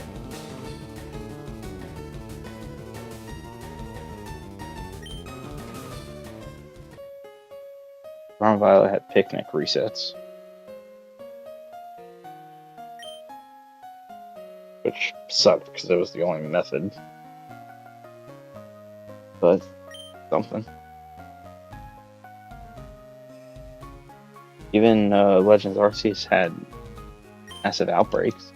Brown Violet had picnic resets, which sucked because it was the only method. But something. Even Legends Arceus had massive outbreaks.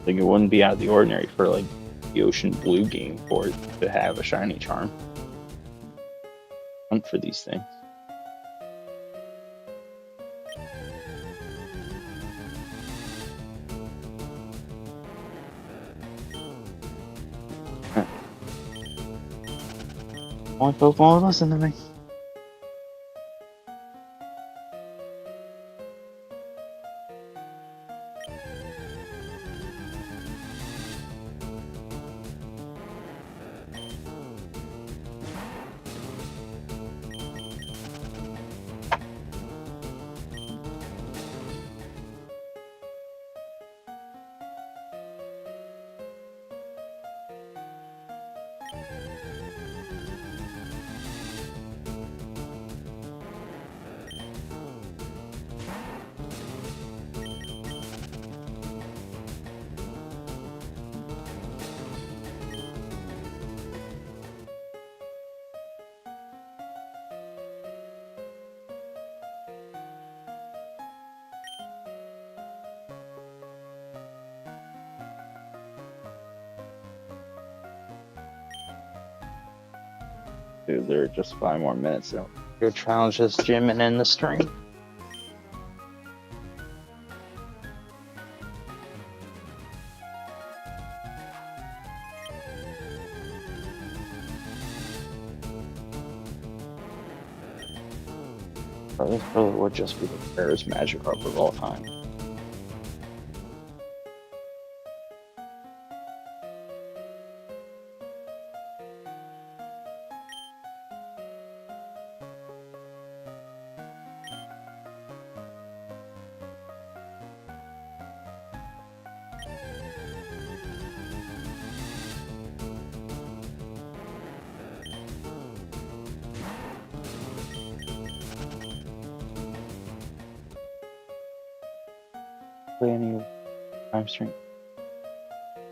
Like, it wouldn't be out of the ordinary for like the Ocean Blue game for it to have a shiny charm. Hunt for these things. Only Pokemon will listen to me. Dude, there are just 5 more minutes. So your challenge is gym and end the stream. This probably would just be the rarest Magikarp of all time. Play any time stream.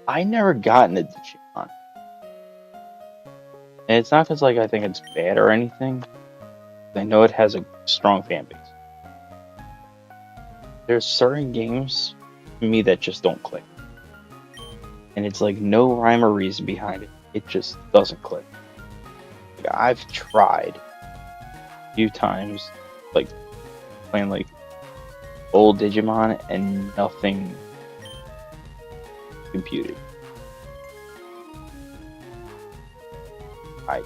I never gotten into Digimon. And it's not because like I think it's bad or anything. I know it has a strong fan base. There's certain games to me that just don't click. And it's like no rhyme or reason behind it. It just doesn't click. Like, I've tried a few times, like playing like old Digimon, and nothing computed. I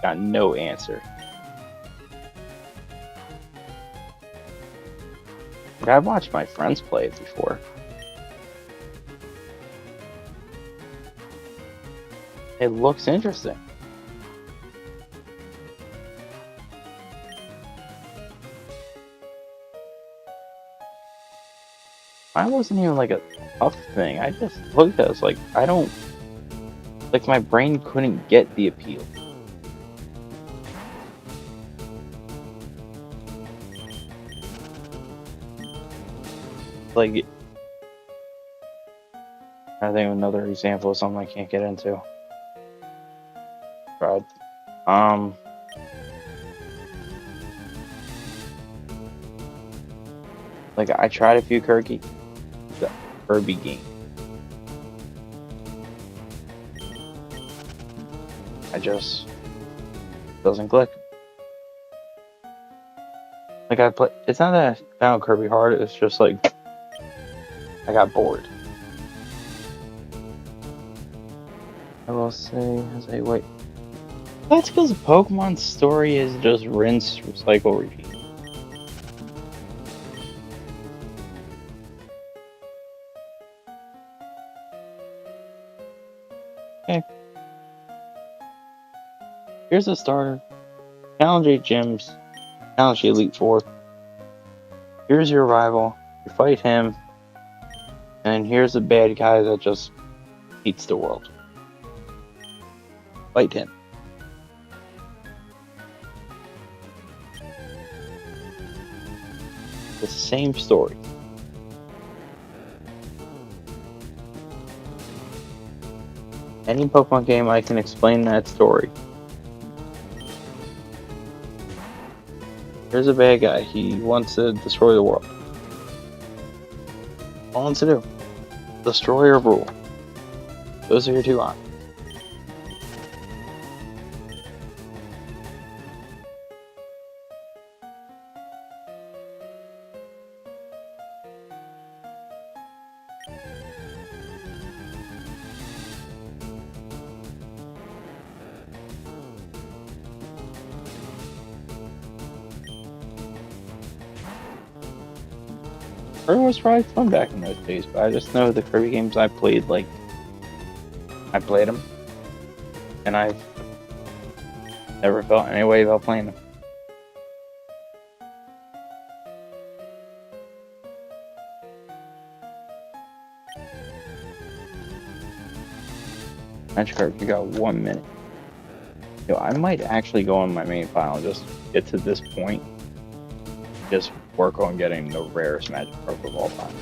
got no answer. Like, I've watched my friends play it before. It looks interesting. Mine wasn't even like a tough thing. I just looked at it, like, I don't, like, my brain couldn't get the appeal. Like, I think another example of something I can't get into. But, like, I tried a few Kirby games. I just doesn't click. Like, I play. It's not that I found Kirby hard. It's just like I got bored. I will say, as I wait. That's because Pokemon's story is just rinse, recycle, repeat. Okay. Here's a starter. Challenge 8 gyms. Challenge the Elite Four. Here's your rival. You fight him. And here's a bad guy that just eats the world. Fight him. The same story. Any Pokemon game I can explain that story. Here's a bad guy. He wants to destroy the world. All he wants to do. Destroy or rule. Those are your two options. Kirby was probably fun back in those days, but I just know the Kirby games I played, like, I played them, and I've never felt any way about playing them. Magikarp, you got 1 minute. Yo, I might actually go on my main file and just get to this point. Just work on getting the rarest Magikarp of all time.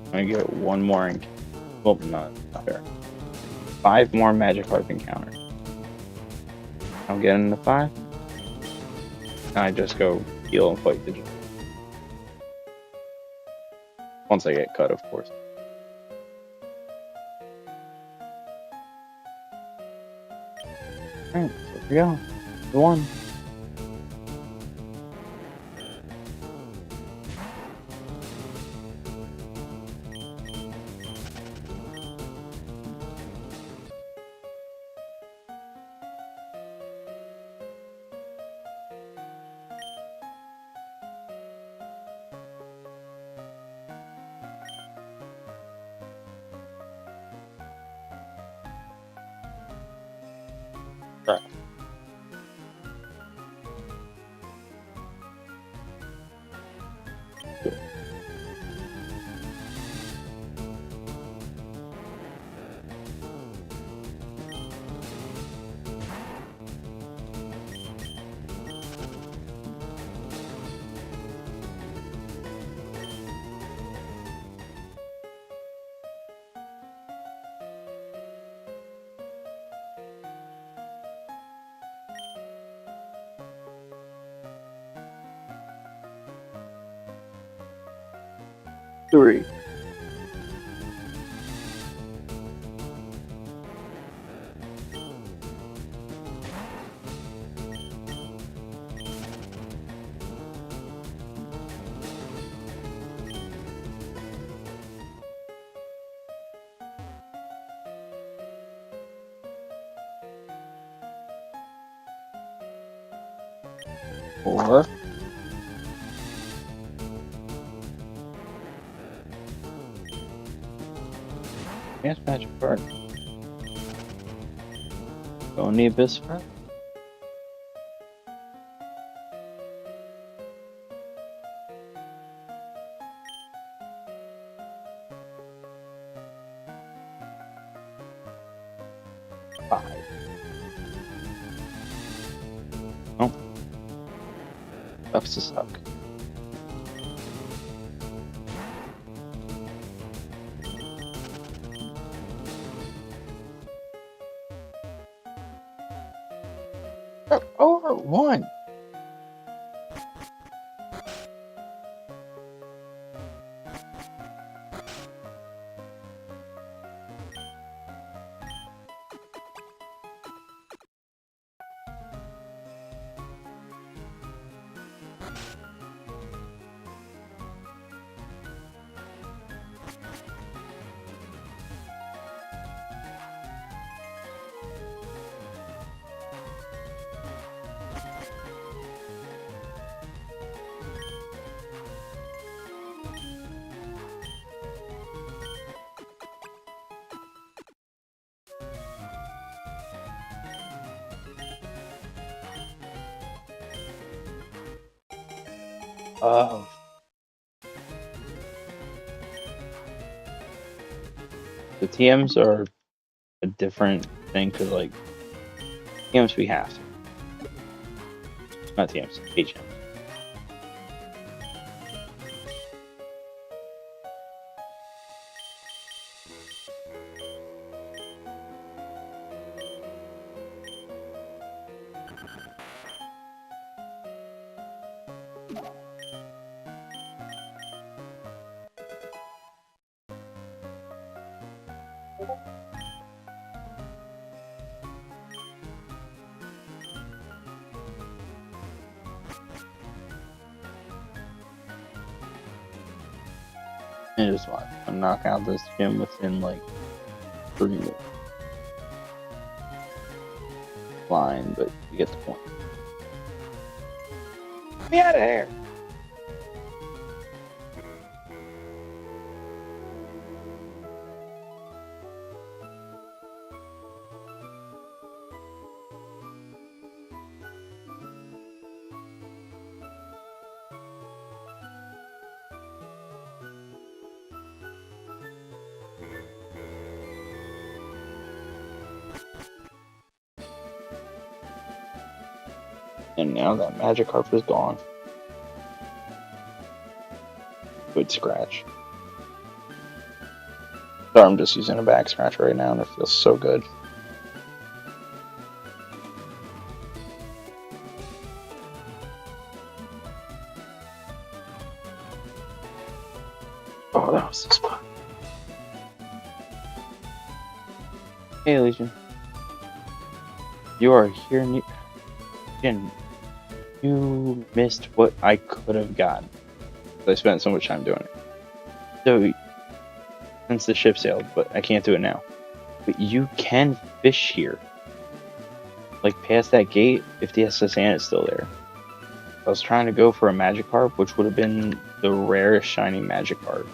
I'm gonna get one more, well, not fair. 5 more Magikarp encounters. I'm getting the 5. And I just go heal and fight the gym. Once I get cut, of course. Alright, so here we go. The 1. Right. Cool. Three. Four. Yes, magic card. Go in the abyss first. Five. Oh. That's to suck. Over 1. The TMs are a different thing because, like, TMs we have to. Not TMs, HM. I just want to knock out this gym within like 3 minutes. Line, but you get the point. Get me out of here! And now that Magikarp is gone. Good scratch. Sorry, I'm just using a back scratch right now and it feels so good. Oh, that was the spot. Hey, Legion. You are here. Again, you missed what I could have gotten. I spent so much time doing it. So, since the ship sailed, but I can't do it now. But you can fish here. Like, past that gate, if the SS Anne is still there. I was trying to go for a Magikarp, which would have been the rarest shiny Magikarp.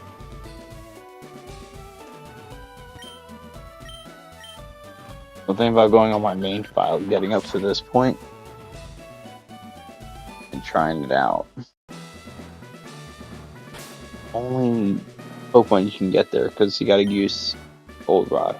The thing about going on my main file, getting up to this point, and trying it out. Only Pokemon you can get there, because you gotta use Goldenrod.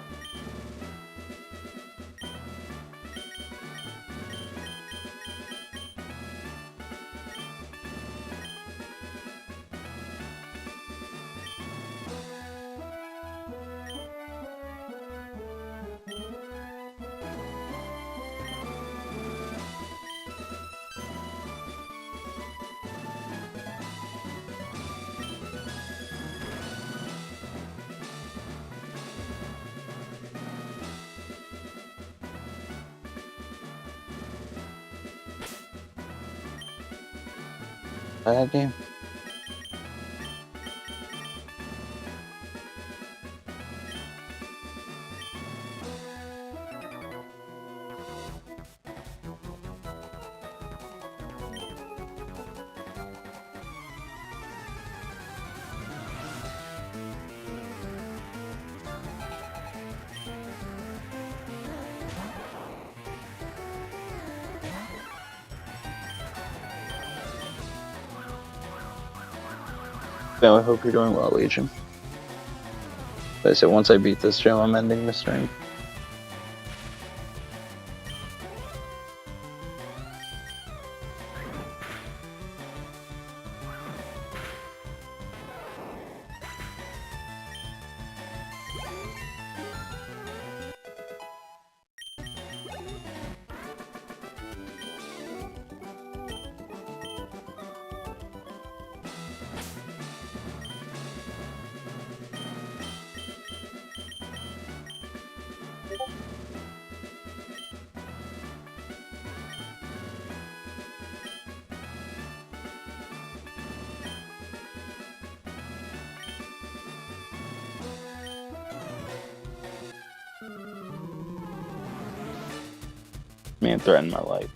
Play that game. So I hope you're doing well, Legion. Like I said, once I beat this gym, I'm ending the stream. Man threatened my life.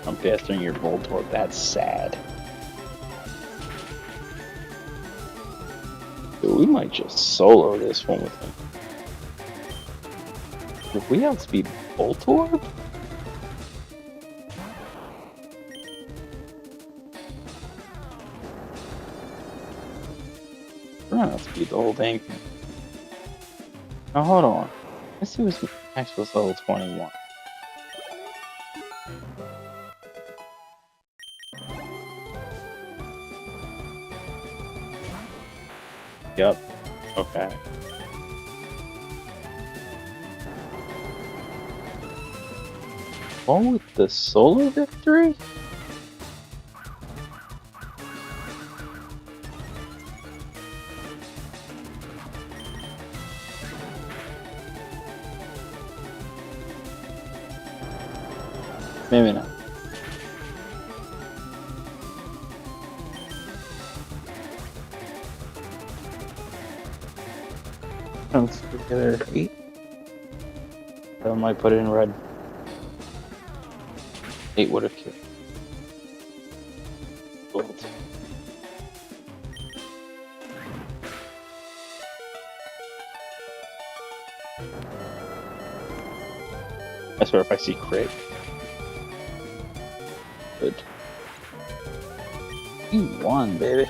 I'm faster than your Voltorb. That's sad. Dude, we might just solo this one with him. If we outspeed Voltorb? We're gonna have to beat the whole thing. Now hold on. Let's see what's Max was level 21. Yep. Okay. One with the solo victory? Maybe not. Let's together 8. I might put it in red. 8 would have killed. Gold. I swear if I see crit. Good. You won, baby.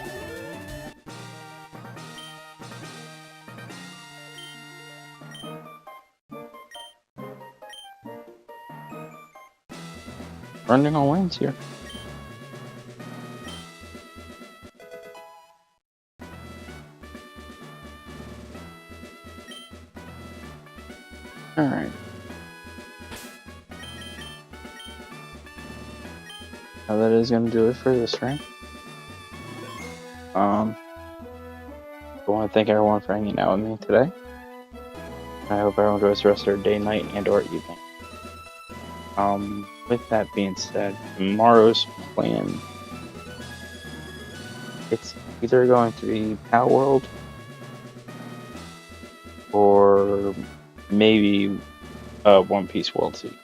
Running on wins here. Alright. Now that is going to do it for this rank. I want to thank everyone for hanging out with me today. I hope everyone enjoys the rest of their day, night, and or evening. With that being said, tomorrow's plan, it's either going to be Power World or maybe One Piece World Seed.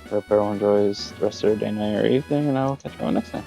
I hope everyone enjoys the rest of their day, night, or evening, and I will catch you all next time.